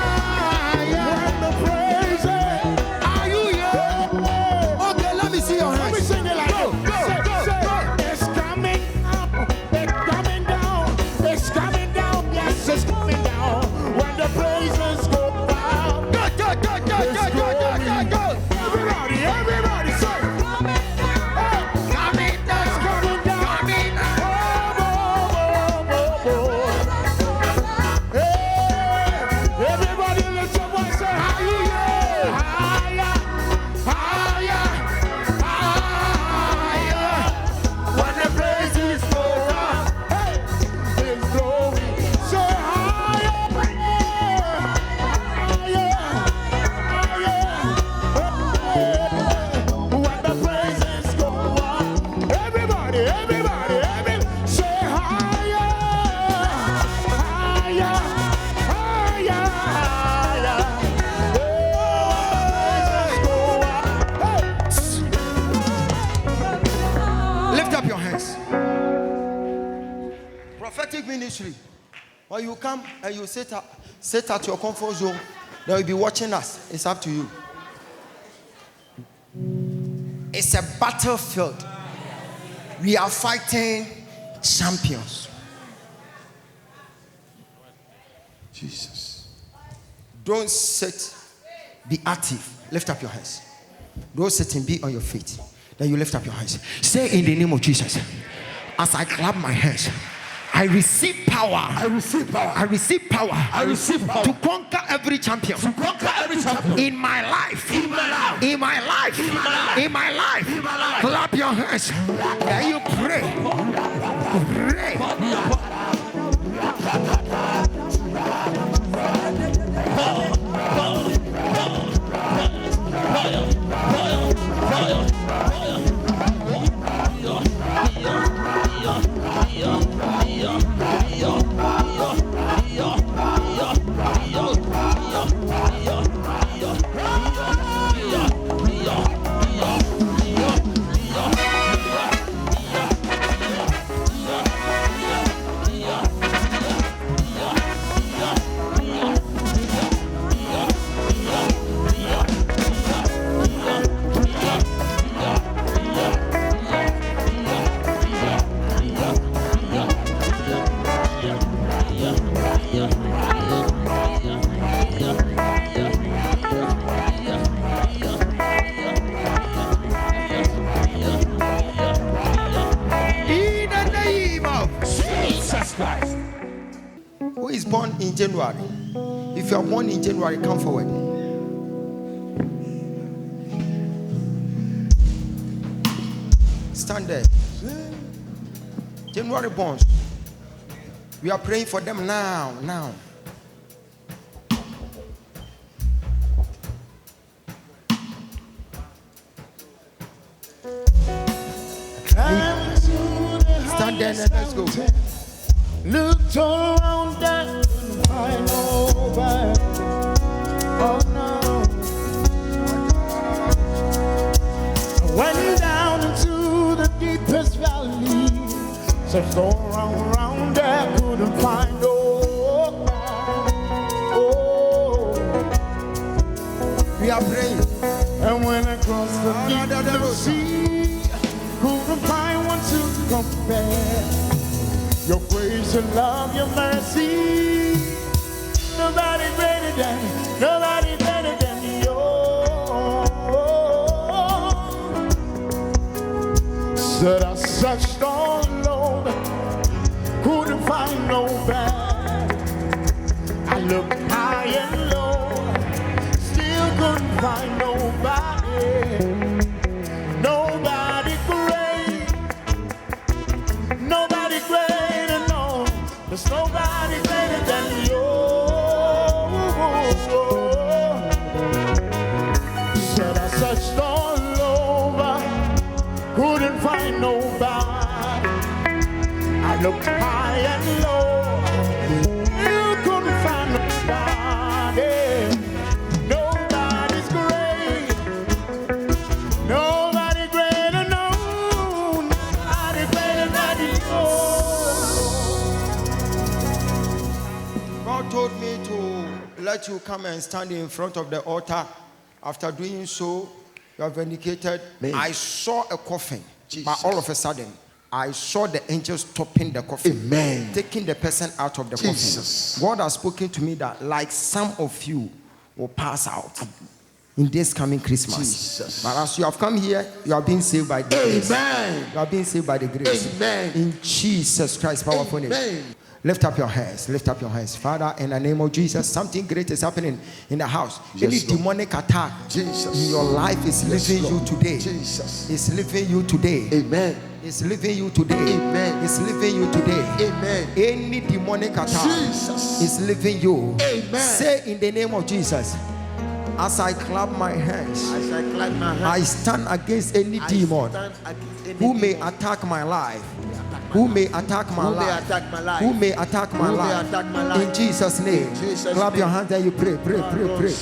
When the praises. Are you here? Okay, let me see your Let me hands. sing it like Go. it's coming up, it's coming down, it's coming down, yes, it's coming down. When the praises go up, Go. everybody say, hey, Coming down. it's coming down. Coming down. Oh. Hey, everybody let your voice say higher. When the praises go up. Hey, it's glory. Say higher. When the praises go up, everybody, say higher. Lift up your hands. Prophetic ministry. When you come and you sit at your comfort zone, they will be watching us. It's up to you. It's a battlefield. We are fighting champions. Jesus. Don't sit. Be active. Lift up your hands. Those sitting, be on your feet. Then you lift up your hands. Say in the name of Jesus, as I clap my hands, I receive power. I receive power. I receive power. I receive power to conquer every champion. to conquer every champion In my life. in my life. In my life. In my life. In my life. In my life. Clap your hands. Then you pray. Pray. Who is born in January? If you are born in January, come forward. Stand there. January borns. We are praying for them now. Stand there and let's go. Looked all around and I nobody. Oh no. I went down into the deepest valley. Searched all around there, couldn't find nobody. Oh. We are praying. And when I crossed the deep sea, couldn't find one to compare. Your grace, your love, your mercy. Nobody greater than you. Said I searched all over, couldn't find nobody. I looked high and low, still couldn't find nobody. Nobody great, nobody great. There's nobody greater than you. Said I searched all over, couldn't find nobody. I looked high and low, you couldn't find nobody. Nobody's great, nobody greater, no, nobody greater than you. God told me to let you come and stand in front of the altar. After doing so, you are vindicated. Amen. I saw a coffin, Jesus. but all of a sudden, I saw the angels stopping the coffin, Amen. taking the person out of the Jesus. coffin. God has spoken to me that, like some of you will pass out in this coming Christmas. Jesus. But as you have come here, you are being saved by the grace. Amen. You are being saved by the grace. Amen. In Jesus Christ's powerful name. Amen. Lift up your hands. Lift up your hands. Father, in the name of Jesus, something great is happening in the house. Yes, Any Lord. demonic attack Jesus. in your life is Yes, leaving you Lord. today. Jesus. It's leaving you today. Amen. It's leaving you today. Amen. It's leaving you today. Amen. Any demonic attack Jesus. is leaving you. Amen. Say in the name of Jesus, as I clap my hands, As I clap my hands, I stand against any I demon stand against any who may demon attack my life. Who may attack my who may life? attack my life. Who may attack my Who may life? attack my life. In Jesus' name. In Jesus' Clap name. your hands and you pray, pray, pray, pray.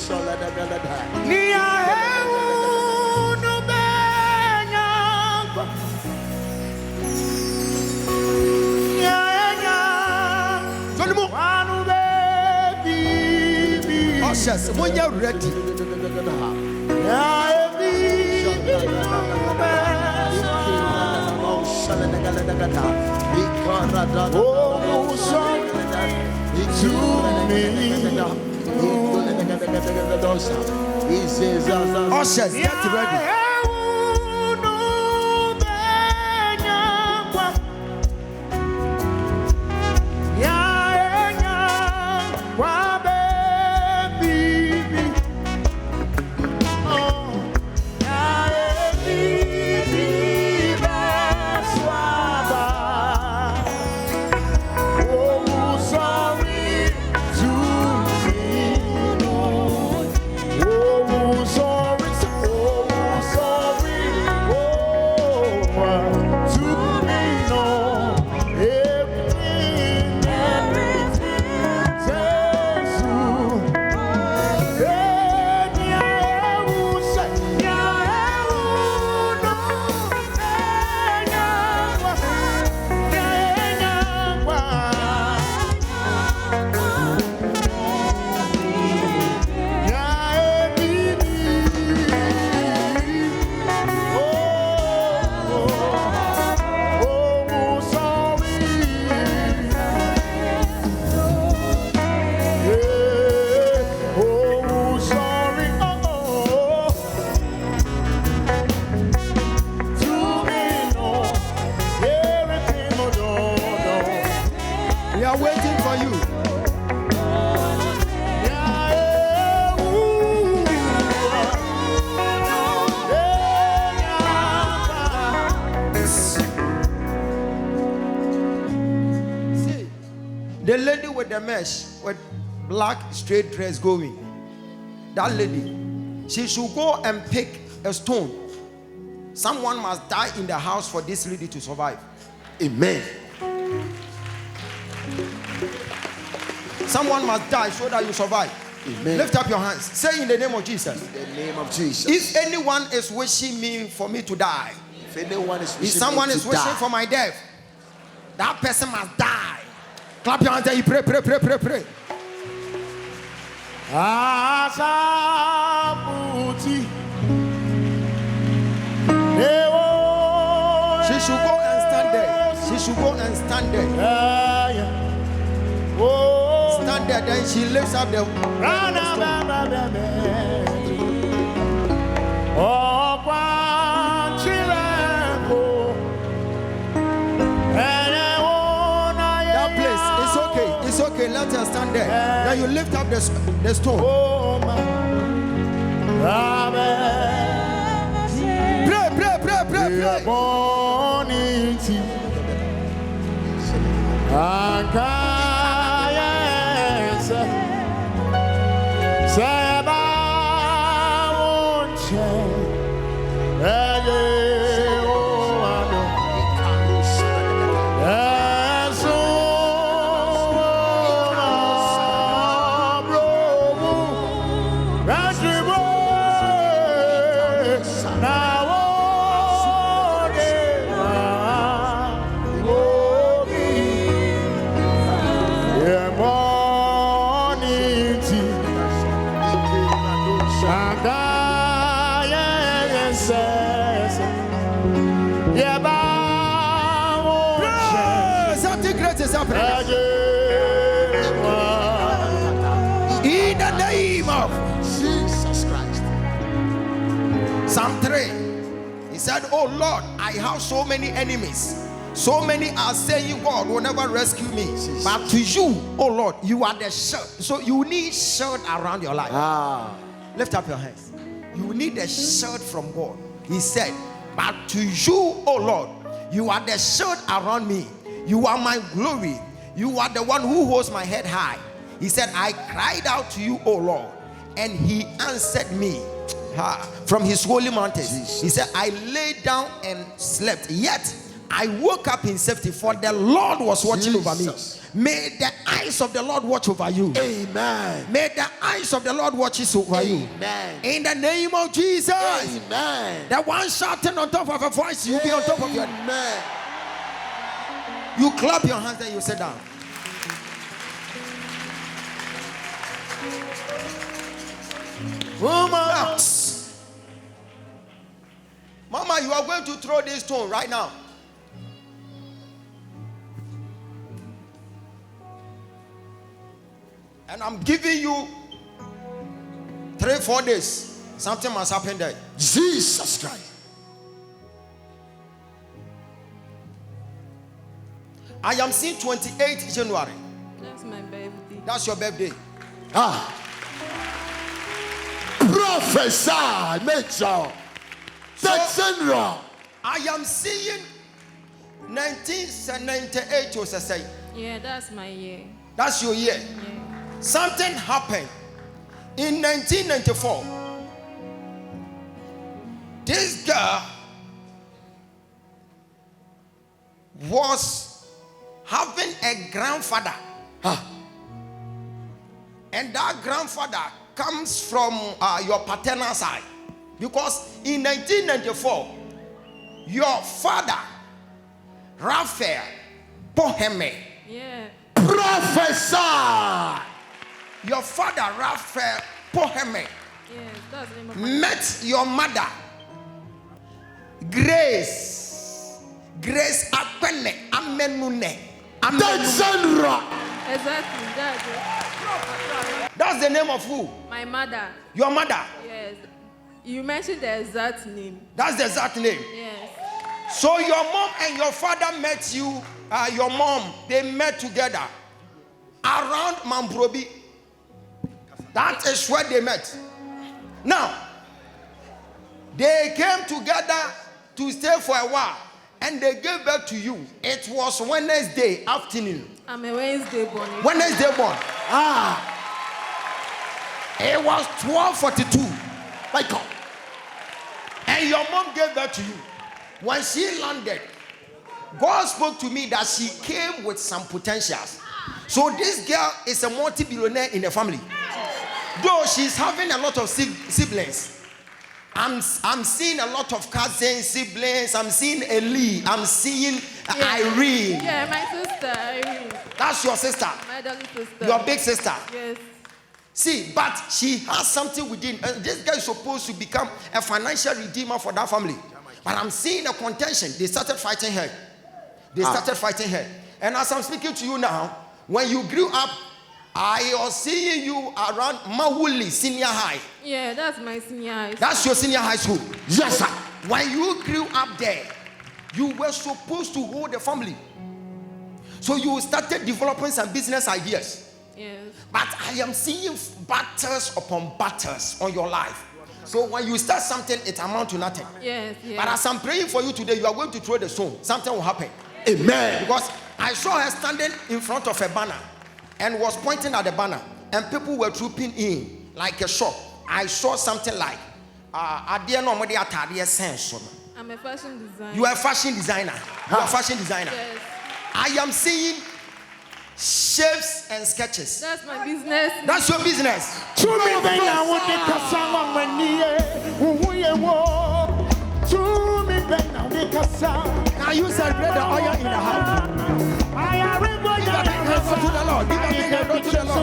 Ushers, when you're ready, Ushers, get ready. We are waiting for you. See, the lady with the mesh, with black straight dress going, that lady, she should go and pick a stone. Someone must die in the house for this lady to survive. Amen. Someone must die so that you survive. Amen. Lift up your hands. Say in the name of Jesus. In the name of Jesus. If anyone is wishing me for me to die, If anyone is wishing if someone me is to wishing die, for my death, that person must die. Clap your hands and you pray, pray, pray, pray, pray. She should go and stand there. She should go and stand there. Stand there, then she lifts up the that place. It's okay. It's okay. Let her stand there. Then you lift up the stone. Pray, pray, pray, pray, pray. Something great is happening. In the name of Jesus Christ. Psalm 3. He said, oh Lord, I have so many enemies. So many are saying God will never rescue me. But to you, oh Lord, you are the shield. So you need shield around your life. Lift up your hands. You need the shield from God. He said, but to you, oh Lord, you are the shield around me. You are my glory. You are the one who holds my head high. He said, I cried out to you, oh Lord, and he answered me from his holy mountain. He said, I lay down and slept, yet I woke up in safety, for the Lord was watching over me. May the eyes of the Lord watch over you. Amen. May the eyes of the Lord watch over you. Amen. In the name of Jesus. Amen. The one shouting on top of a voice, you'll be on top of your. Amen. You clap your hands and you sit down. Mama, Mama, you are going to throw this stone right now. And I'm giving you 3-4 days, something must happen there. Jesus Christ. I am seeing 28 January. That's my birthday. That's your birthday. Prophesy, Mitchell. That's general. I am seeing 1998 was say. Yeah, that's my year. That's your year. Yeah. Something happened in 1994. This girl was having a grandfather. And that grandfather comes from your paternal side. Because in 1994, your father, Raphael Poheme, Yeah. Prophesy. your father, Raphael Poheme, Yes, that's the name of my met your mother, Grace Akpene Amenune. That's general. Exactly, that's it. That's the name of who? My mother. Your mother. Yes. You mentioned the exact name. That's the exact name. Yes. So your mom and your father met you, your mom, they met together around Mamprobi. That is where they met. Now, they came together to stay for a while and they gave birth to you. It was Wednesday afternoon. I'm a Wednesday born. Wednesday born. It was 12:42. My God. And your mom gave birth to you. When she landed, God spoke to me that she came with some potentials. So this girl is a multi-billionaire in the family. Though she's having a lot of siblings. I'm seeing a lot of cousins, siblings. I'm seeing Eli. I'm seeing Irene. Yeah, my sister Irene. That's your sister. My darling sister. Your big sister. Yes. See, but she has something within. This guy is supposed to become a financial redeemer for that family. But I'm seeing a contention. They started fighting her. And as I'm speaking to you now, when you grew up, I was seeing you around Mawuli Senior High. Yeah, that's my senior high school. That's your senior high school. Yes, sir. When you grew up there, you were supposed to hold the family. So you started developing some business ideas. Yes. But I am seeing battles upon battles on your life. So when you start something, it amounts to nothing. Yes, yes. But as I'm praying for you today, you are going to throw the stone. Something will happen. Amen. Because I saw her standing in front of a banner and was pointing at the banner. And people were trooping in like a shop. I saw something like, I'm a fashion designer. you are a fashion designer. You are a fashion designer. Yes. I am seeing shapes and sketches. That's my business. That's your business. Now you celebrate the oil in the house. Give a big hand to the Lord. Give a big hand to the Lord.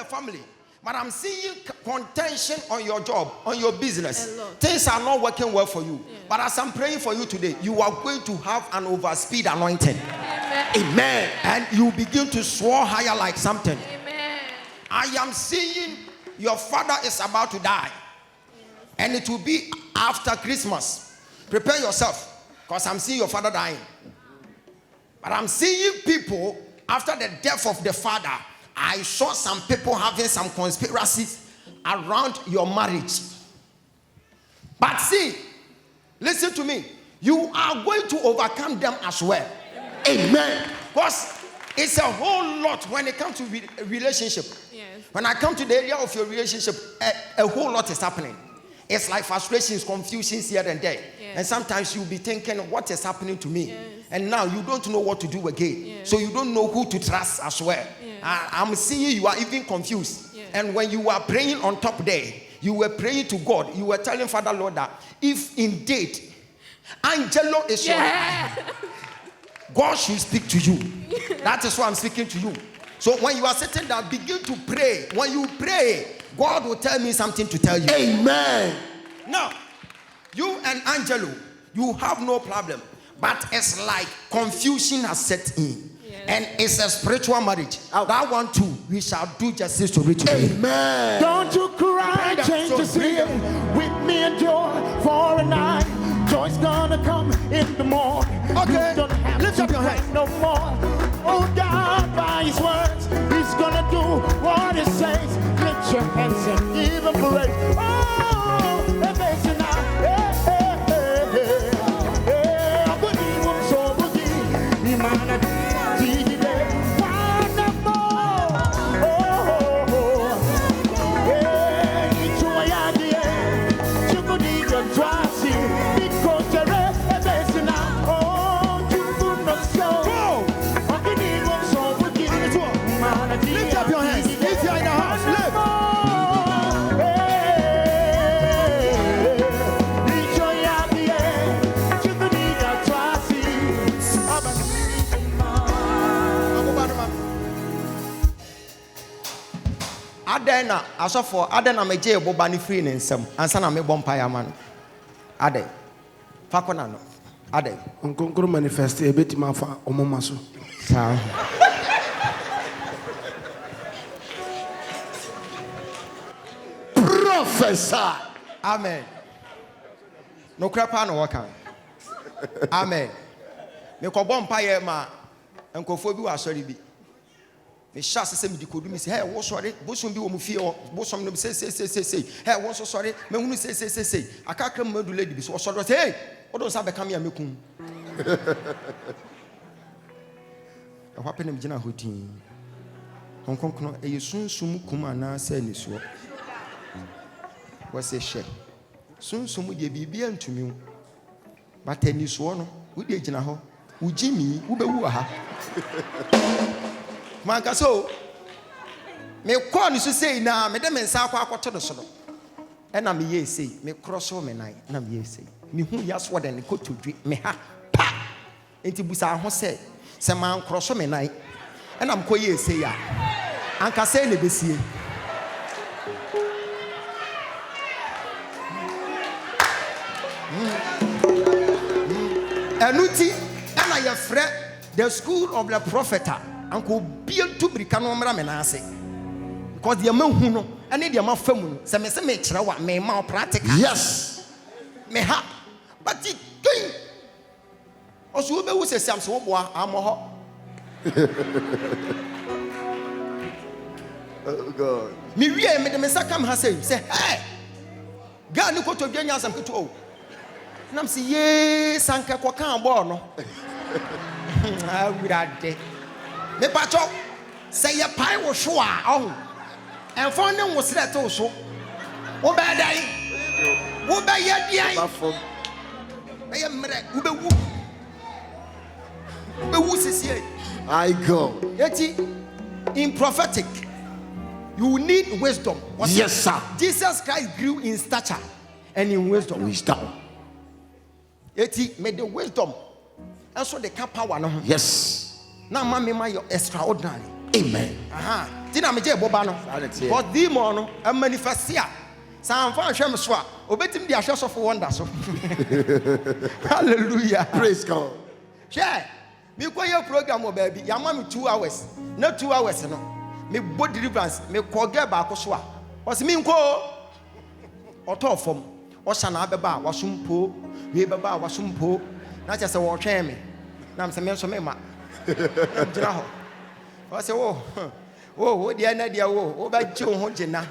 Family, but I'm seeing contention on your job, on your business. Things are not working well for you. Yeah. But as I'm praying for you today, you are going to have an overspeed anointing. Amen. Amen. And you begin to soar higher like something. Amen. I am seeing your father is about to die. Yes. And it will be after Christmas. Prepare yourself, because I'm seeing your father dying. But I'm seeing people after the death of the father. I saw some people having some conspiracies around your marriage. But see, listen to me. You are going to overcome them as well. Amen. Because it's a whole lot when it comes to relationship. Yes. When I come to the area of your relationship, a whole lot is happening. It's like frustrations, confusions here and there. Yes. And sometimes you'll be thinking, what is happening to me? Yes. And now you don't know what to do again. Yes. So you don't know who to trust as well. Yes. I'm seeing you are even confused. Yes. And when you are praying on top there, you were praying to God. You were telling Father Lord that if indeed Angelo is your God should speak to you. That is why I'm speaking to you. So when you are sitting down, begin to pray. When you pray, God will tell me something to tell you. Amen. Now, you and Angelo, you have no problem. But it's like confusion has set in. Yes. And it's a spiritual marriage. That one too, we shall do justice to it today. Amen. Don't you cry, change the scene with me and joy for a night. Joy's gonna come in the morning. Okay, You don't have lift to up your cry hand. no more. Oh God, by His words, He's gonna do what He says. Lift your hands and give Him praise. Oh, amazing now. Hey, hey, hey, hey. Hey, I believe I'm so boogie. Humanity, wonderful. Oh, hey, joy at the end. You could even try see because you're amazing now. Oh, you could not show. I believe I'm so boogie. Humanity, Lift up your hands. If you are in the house, lift. Adena, aso for Adena meje boba ni free ne nsem. Ansa na me bompa ya man. Ade. Fakona no. Ade. Nkonkoro manifest e beti ma fa omoma so. Sa. Prophesy. Amen. No krapa no waka. Amen. Me ko bompa ye ma enkofo bi wa sori bi. Me shase se me dikodu me say hey wo sori bosom bi wo mu fie wo bosom no say hey wo so sori me hunu say akakra mu madu lady bi so sori say hey odo sa be kam ya mekum e hwa penem gina hotin honkonkno e yesunsum kuma na say ni so wo say she sunsum de bibia ntumi but ani so no wo de gina ho wo gimi wo be wu ha Manka so me call ni so say na me de me nsa akwa akoto do so no e na me ye say me cross me nan na me ye say me hu ya so de ne kotodwe me ha pa enti busa ho say se man cross me nan e na me ko ye say ya anka say le besie enuti e na ye frɛ the school of the prophet Uncle Bill to Bricano Menase. Because the Mahuno, I need your mouth femun, some metra, may more practical. Yes. May ha, but it going. Also, who says some so I'm a Oh God. Miria made the Messacam has say, hey, God, you go to Genias and Kuto. And I'm saying, yes, Sanka Quacan Borno. I would add day. Me pacho say your pie was sure oh and for them was that also wo ba dai wo ba ye dia e ye mre wo be wu sisi I go. eti in prophetic you need wisdom. Yes sir. Jesus Christ grew in stature and in wisdom. Eti made the wisdom and so the power no. Yes. Now, mammy, my extraordinary. Amen. Aha. Tina me je bobano. But the mono a manifestia. Some fan shem swa. Obetim dia shows of wonders. Hallelujah. Praise God. Share. Me ko your program o baby. Ya ma me 2 hours. Not 2 hours no. Me bo deliverance. Me ko get back so a. Was me nko. Oto fom. O sha na abeba wasumpo. We beba wasumpo. Na che se wo twen me. Na me se me so me ma. Jina ho. I say, oh, dear Nadia, oh, by Joe Honjena.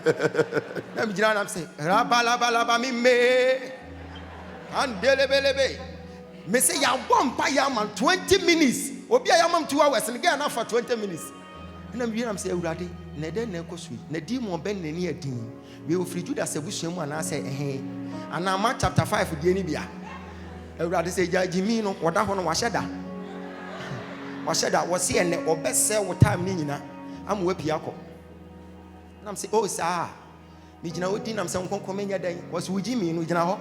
I'm Jina, I'm saying, Rabalabalaba me, and Delebelebe. Me say, ya one payaman 20 minutes, or be a yaman 2 hours, and again for 20 minutes. And I'm saying, Radi, Neden Nekosui, Nedimo Ben near Dean. We will free you that Sebushim, and I say, hey, and now Mark chapter 5 for the Enibia. Radi say, Jimino, or that one was shada. I said that was here and best sell what time nina. I'm whippy. And I'm saying, oh, sir, Mijina wodi nam se nkonko menya dan. Was wuji mi no jina ho.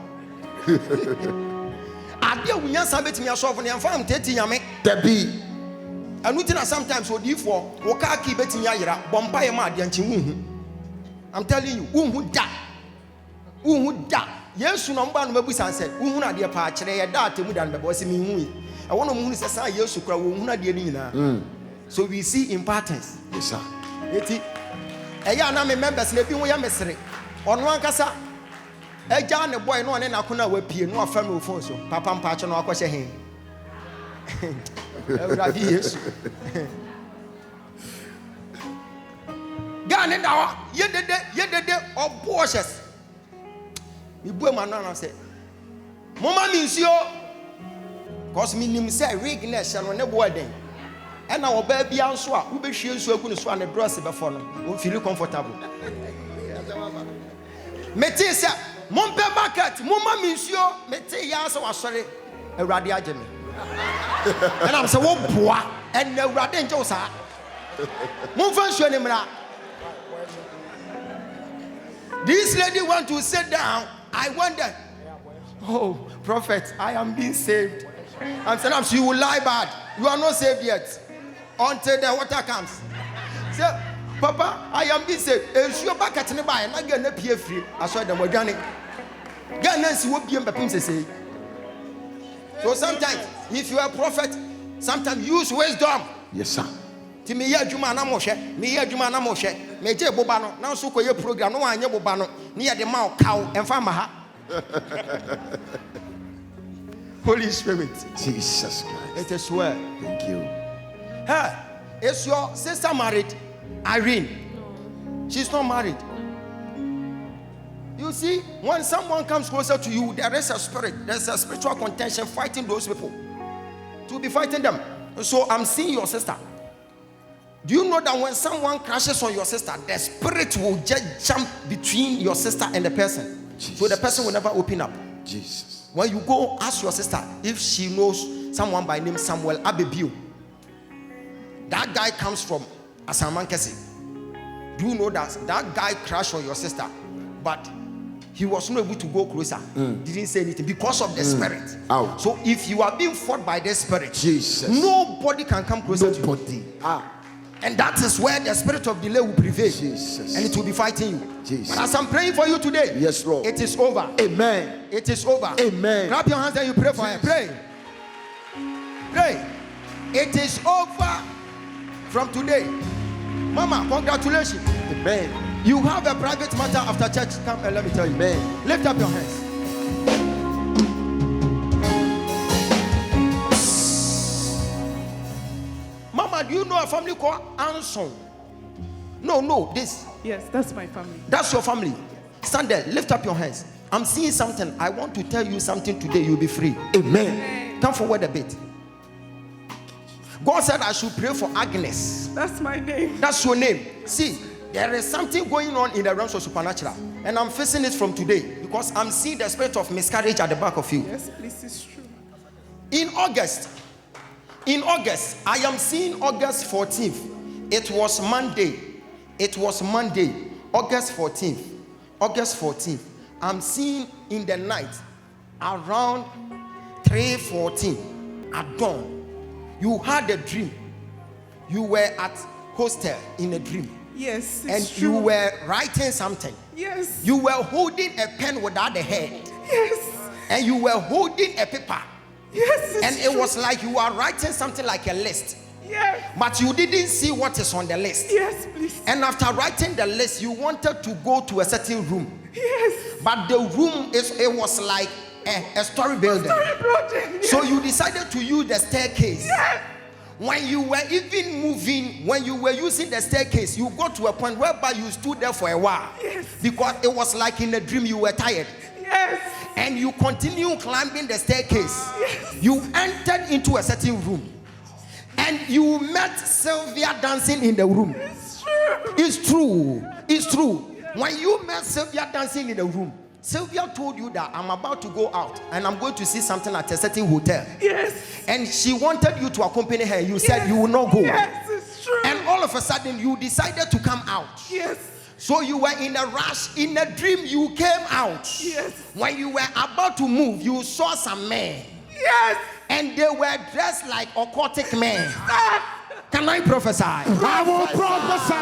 Ade wunya san betimi aso ne amfa am teti nyame. Debi. Anutina sometimes odifo wo ka ki betimi ayira bompa ye ma ade anchi wuhu. I'm telling you, wuhu da. Yesu no mba no mabusan se wuhu na de pa akire ye da atemu da no be se mi hu yi. E wono mu hu se san Yesu kura wo hu na de ni nyina. So we see importance. Yes sir. Eti eya na me members na bi hu ya mesere. Ono ankasa eja ne boy no ne nakona wa pie no afa me phone so. Papa mpa acho no akwahye hen. Ewurade Yesu. Gane dawa yedede oboshes. Ibu ma no say. Mama mi nsio. Cause me nim say rig na hye no ne boy den. E na oba bia nso a wo behwie nso agu ne so a ne dress be for no. Wo feel comfortable. Meti say mompe market mama mi nsio meti ya so wasore Ewurade agye me. And I'm say wo boa and Ewurade nje wo sa. Momfa nsuo ne mra. This lady want to sit down. I wonder, oh, prophet, I am being saved. And sometimes you will lie bad. You are not saved yet until the water comes. Say, Papa, I am being saved. Ensure back at nearby and I get a PF free. I saw them organic. Get Nancy will be in say. So sometimes, if you are a prophet, sometimes use wisdom. Yes, sir. Me ya juma na mo hwe me je boba no na so koye program no anye boba no ne ye de ma kaw emfa ma ha. Holy Spirit, Jesus Christ, it is well. Thank you. Hey, is your sister married? Irene? She's not married. You see, when someone comes closer to you, there is a spirit, there's a spiritual contention fighting those people, to be fighting them. So I'm seeing your sister. Do you know that when someone crashes on your sister, the spirit will just jump between your sister and the person? Jesus. So the person will never open up. Jesus. When you go ask your sister if she knows someone by name Samuel Abebiu, that guy comes from Asamankese. Do you know that guy crashed on your sister, but he was not able to go closer? Didn't say anything because of the spirit. Ow. So if you are being fought by the spirit, Jesus, nobody can come closer to you. And that is where the spirit of delay will prevail. Jesus. And it will be fighting you. Jesus. But as I'm praying for you today, yes, Lord, it is over. Amen. It is over. Amen. Clap your hands and you pray for her. Pray. Pray. It is over from today. Mama, congratulations. Amen. You have a private matter after church. Come and let me tell you. Amen. Lift up your hands. Mama, do you know a family called Anson? No, this. Yes, that's my family. That's your family. Stand there, lift up your hands. I'm seeing something. I want to tell you something today. You'll be free. Amen. Come forward a bit. God said I should pray for Agnes. That's my name. That's your name. See, there is something going on in the realms of supernatural. And I'm facing it from today because I'm seeing the spirit of miscarriage at the back of you. Yes, please, it's true. In August, I am seeing August 14th. It was Monday, August 14th. I'm seeing in the night around 3:14 at dawn. You had a dream. You were at hostel in a dream. Yes, it's and true. You were writing something. Yes. You were holding a pen without the head. Yes. And you were holding a paper. Yes, and it was like you were writing something like a list. Yes. But you didn't see what is on the list. Yes, please. And after writing the list, you wanted to go to a certain room. Yes. But the room was like a story building. Yes. So you decided to use the staircase. Yes. When you were even moving, when you were using the staircase, you got to a point whereby you stood there for a while. Yes. Because it was like in a dream you were tired. Yes. And you continue climbing the staircase. Yes. You entered into a certain room. And you met Sylvia dancing in the room. It's true. It's true. Yes. When you met Sylvia dancing in the room, Sylvia told you that I'm about to go out and I'm going to see something at a certain hotel. Yes. And she wanted you to accompany her. You said you will not go. Yes, it's true. And all of a sudden you decided to come out. Yes. So you were in a rush. In a dream, you came out. Yes. When you were about to move, you saw some men. Yes. And they were dressed like occultic men. Can I prophesy? I will prophesy.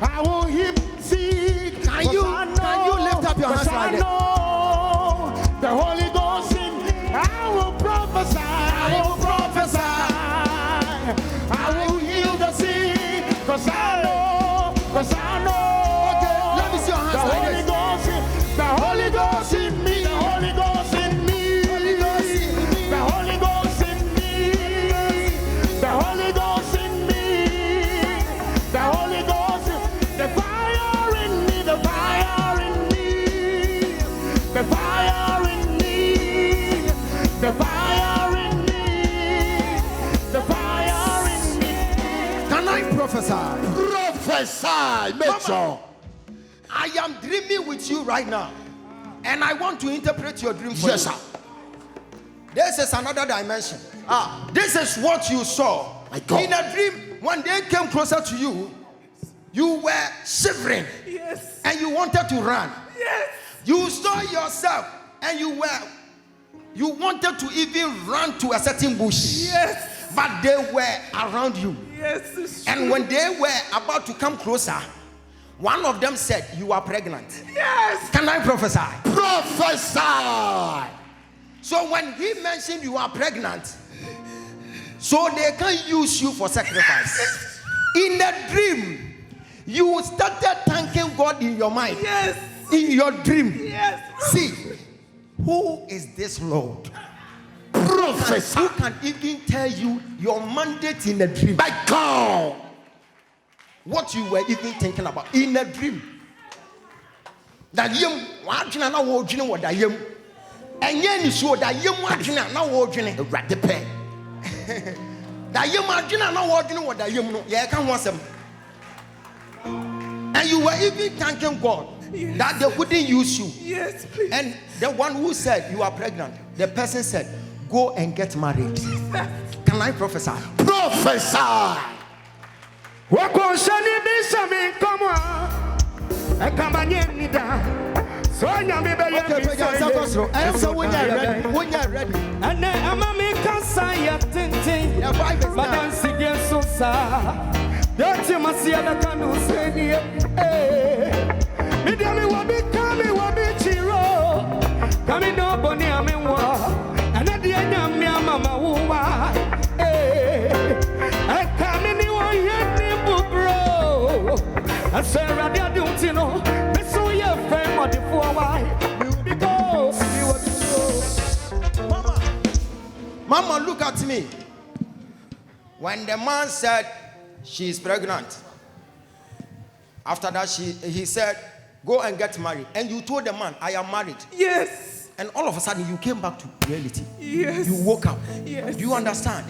I will hear seek. Can you lift up your hands like that? The Holy Ghost in me. I will prophesy. I will prophesy. I will heal the sick. Because I know. Okay, let me see your hands The like Holy this. Ghost in the Holy Ghost in me. The Holy Ghost in me. The Holy Ghost in me. The Holy Ghost in me. The Holy Ghost in the fire in me. The fire in me. The fire in me. The fire in me. The fire in me. Can I prophesy? Prophesy. Make sure. I am dreaming with you right now. And I want to interpret your dream for Yes, you. sir. This is another dimension. This is what you saw. My God. In a dream, when they came closer to you, you were shivering Yes. and you wanted to run. Yes. You saw yourself and you wanted to even run to a certain bush. Yes. But they were around you. Yes. It's And true. when they were about to come closer, one of them said, "You are pregnant." Yes. Can I prophesy? Prophesy. So when he mentioned you are pregnant, so they can use you for sacrifice. In a dream, you started thanking God in your mind. Yes. In your dream. Yes. See, who is this Lord? Prophesy. Who can even tell you your mandate in a dream? My God. What you were even thinking about in a dream. That yem wadwena na wo dwene wo da yem. Enye ni so da yem wadwena na wo dwene. Ewurade pɛ. Da yem adwena na wo dwene wo da yem no ye ka ho asem. And you were even thanking God that they couldn't use you. Yes, please. And the one who said you are pregnant, the person said, "Go and get married." Can I prophesy? Prophesy. Wako shani bisami kama ekambanye nida sonya mi be Okay, I am so when you're ready. When you're ready. And I'm a make a sign, tinting. Your wife is Madam now. Sigan Sosa. Don't you must see the canoe say, Midami Wabi Kami Wabi Chiro. Kami no Bonnie Amenwa. And at the end of me, Mama Wuma. I come in the one yet, bro. I say, Radia don't you know? This is your friend, what the four why. Because you were Mama, look at me. When the man said she is pregnant, after that he said, "Go and get married." And you told the man, "I am married." Yes. And all of a sudden you came back to reality. Yes. You woke up. Yes. Do you understand?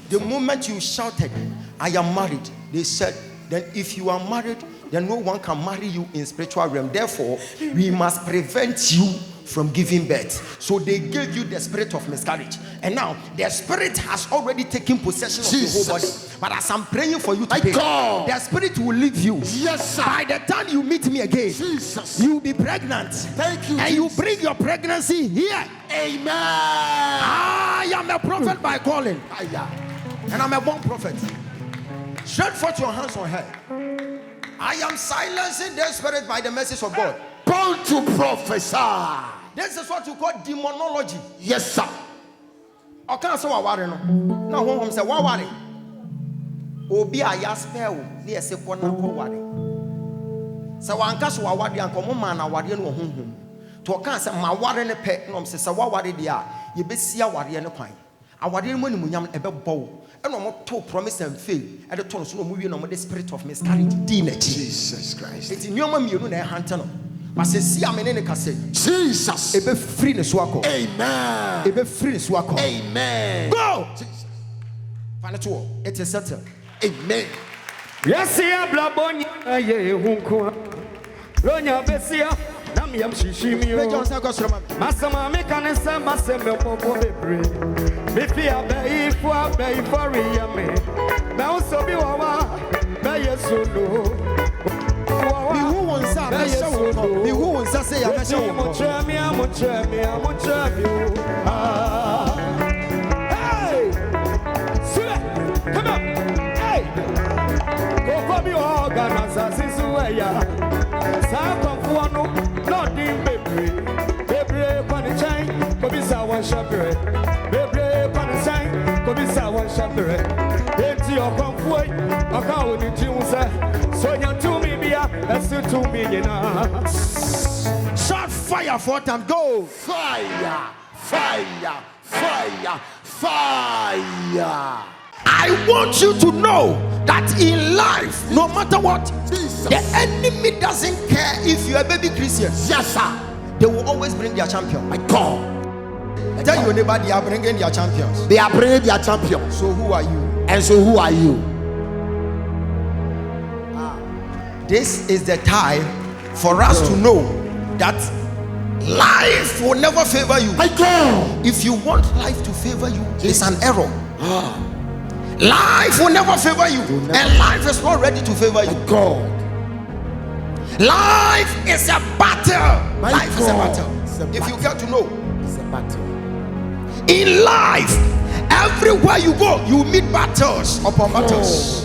The moment you shouted, "I am married," they said, "Then if you are married, then no one can marry you in spiritual realm. Therefore, we must prevent you from giving birth." So they gave you the spirit of miscarriage. And now the spirit has already taken possession of your whole body. But as I'm praying for you today, God. the spirit will leave you. Yes, sir. By the time you meet me again, Jesus. you will be pregnant. Thank you, And you bring your pregnancy here. Amen. I am a prophet by calling. And I'm a born prophet. Stretch forth your hands on her. I am silencing the spirit by the message of God. Born to prophesy. This is what you call demonology. Yes, sir. I can't say waware no. No home say waware. Obi a ya spell na yese ko na ko ware. Say wanka so waware anko mo ma na ware no honhom. To kan say ma ware ne pe no say waware dia ye besia ware ne kwan. Aware mo ni munyam ebe bow. And no more to promise and fail. At the tone so no no the spirit of miscarriage. Jesus Christ. It's in your mum you know na hunter no. But say see am ne ka say. Jesus. Ebe free ne so akọ. Amen. Ebe free ne so akọ. Amen. Go. Fanato. It is settled. Amen. Yes, ya blaboni aye hunko. Ronya besia nam yam shishimi Make o. yourself go strong. Masama me kan say maseme popo bebre. Me fia be for yame. Na so bi wa ba yesu no. who wants to be who wants to say, I'm a show. Hey! Come on! Hey! Go from your organizers, this way. South of one, not in baby. Baby, upon the chain, go be sour shopper. Baby, upon the chain, go be sour shopper. It's your comfort, I can't with you, sir. So you're to me, that's to me, you know. Shot fire for time. Go. Fire, fire, fire, fire. I want you to know that in life, no matter what, the enemy doesn't care if you're a baby Christian. Yes, sir. They will always bring their champion. My God. Tell your neighbor they are bringing their champions. They are bringing their champion. So who are you? And so who are you? This is the time for us to know that life will never favor you. My God. If you want life to favor you, it's an error. Life will never favor you, and life is not ready to favor you. My God. Life is a battle. My Life is a God. battle. It's a If you battle. get to know, It's a battle. in life, everywhere you go, you meet battles upon battles.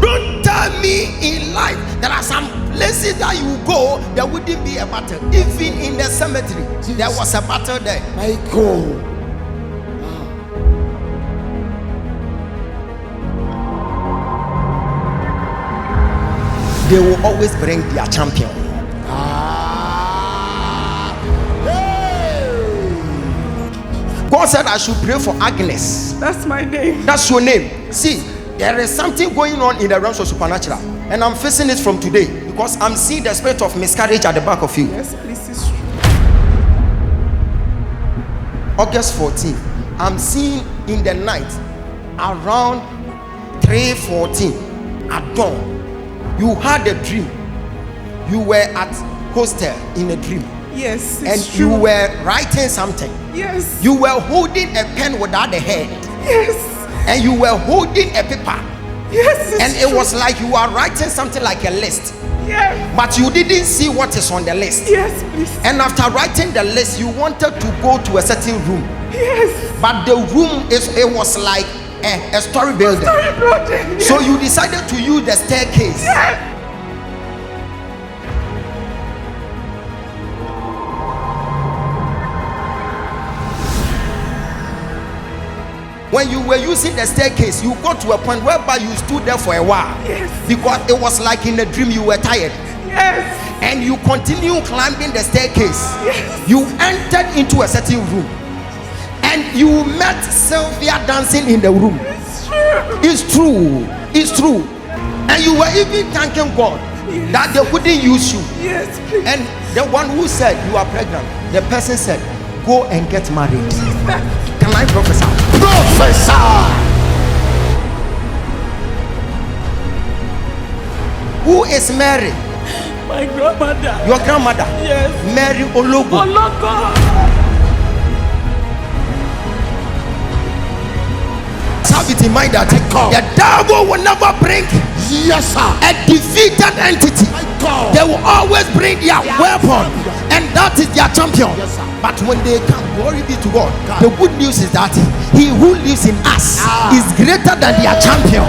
Don't tell me in life there are some places that you go, there wouldn't be a battle. Even in the cemetery, there was a battle there. My God. They will always bring their champion. God said I should pray for Agnes. That's my name. That's your name. See, there is something going on in the realms of supernatural, and I'm facing it from today because I'm seeing the spirit of miscarriage at the back of you. Yes, please, it's true. August 14th, I'm seeing in the night around 3:14 at dawn. You had a dream. You were at hostel in a dream, Yes, and it's you true. were writing something. Yes. You were holding a pen without the head, Yes. and you were holding a paper, Yes. It's and it true. was like you were writing something like a list, Yes. but you didn't see what is on the list. Yes, please. And after writing the list, you wanted to go to a certain room, Yes. but the room it was like a story building. Sorry, brother. Yes. So you decided to use the staircase. Yes. When you were using the staircase, you got to a point whereby you stood there for a while. Yes. Because it was like in a dream you were tired. Yes. And you continue climbing the staircase. Yes. You entered into a certain room. And you met Sylvia dancing in the room. It's true. It's true. It's true. And you were even thanking God that they couldn't use you. Yes, please. And the one who said you are pregnant, the person said, go and get married. Can I prophesy? Professor. Who is Mary? My grandmother. Your grandmother? Yes. Mary Ologo. Oloko. Have it in mind that the devil will never bring Yes, sir. a defeated entity. My God. They will always bring their weapon, and that is their champion. Yes, sir. But when they come, glory be to God. The good news is that he who lives in us is greater than their champion.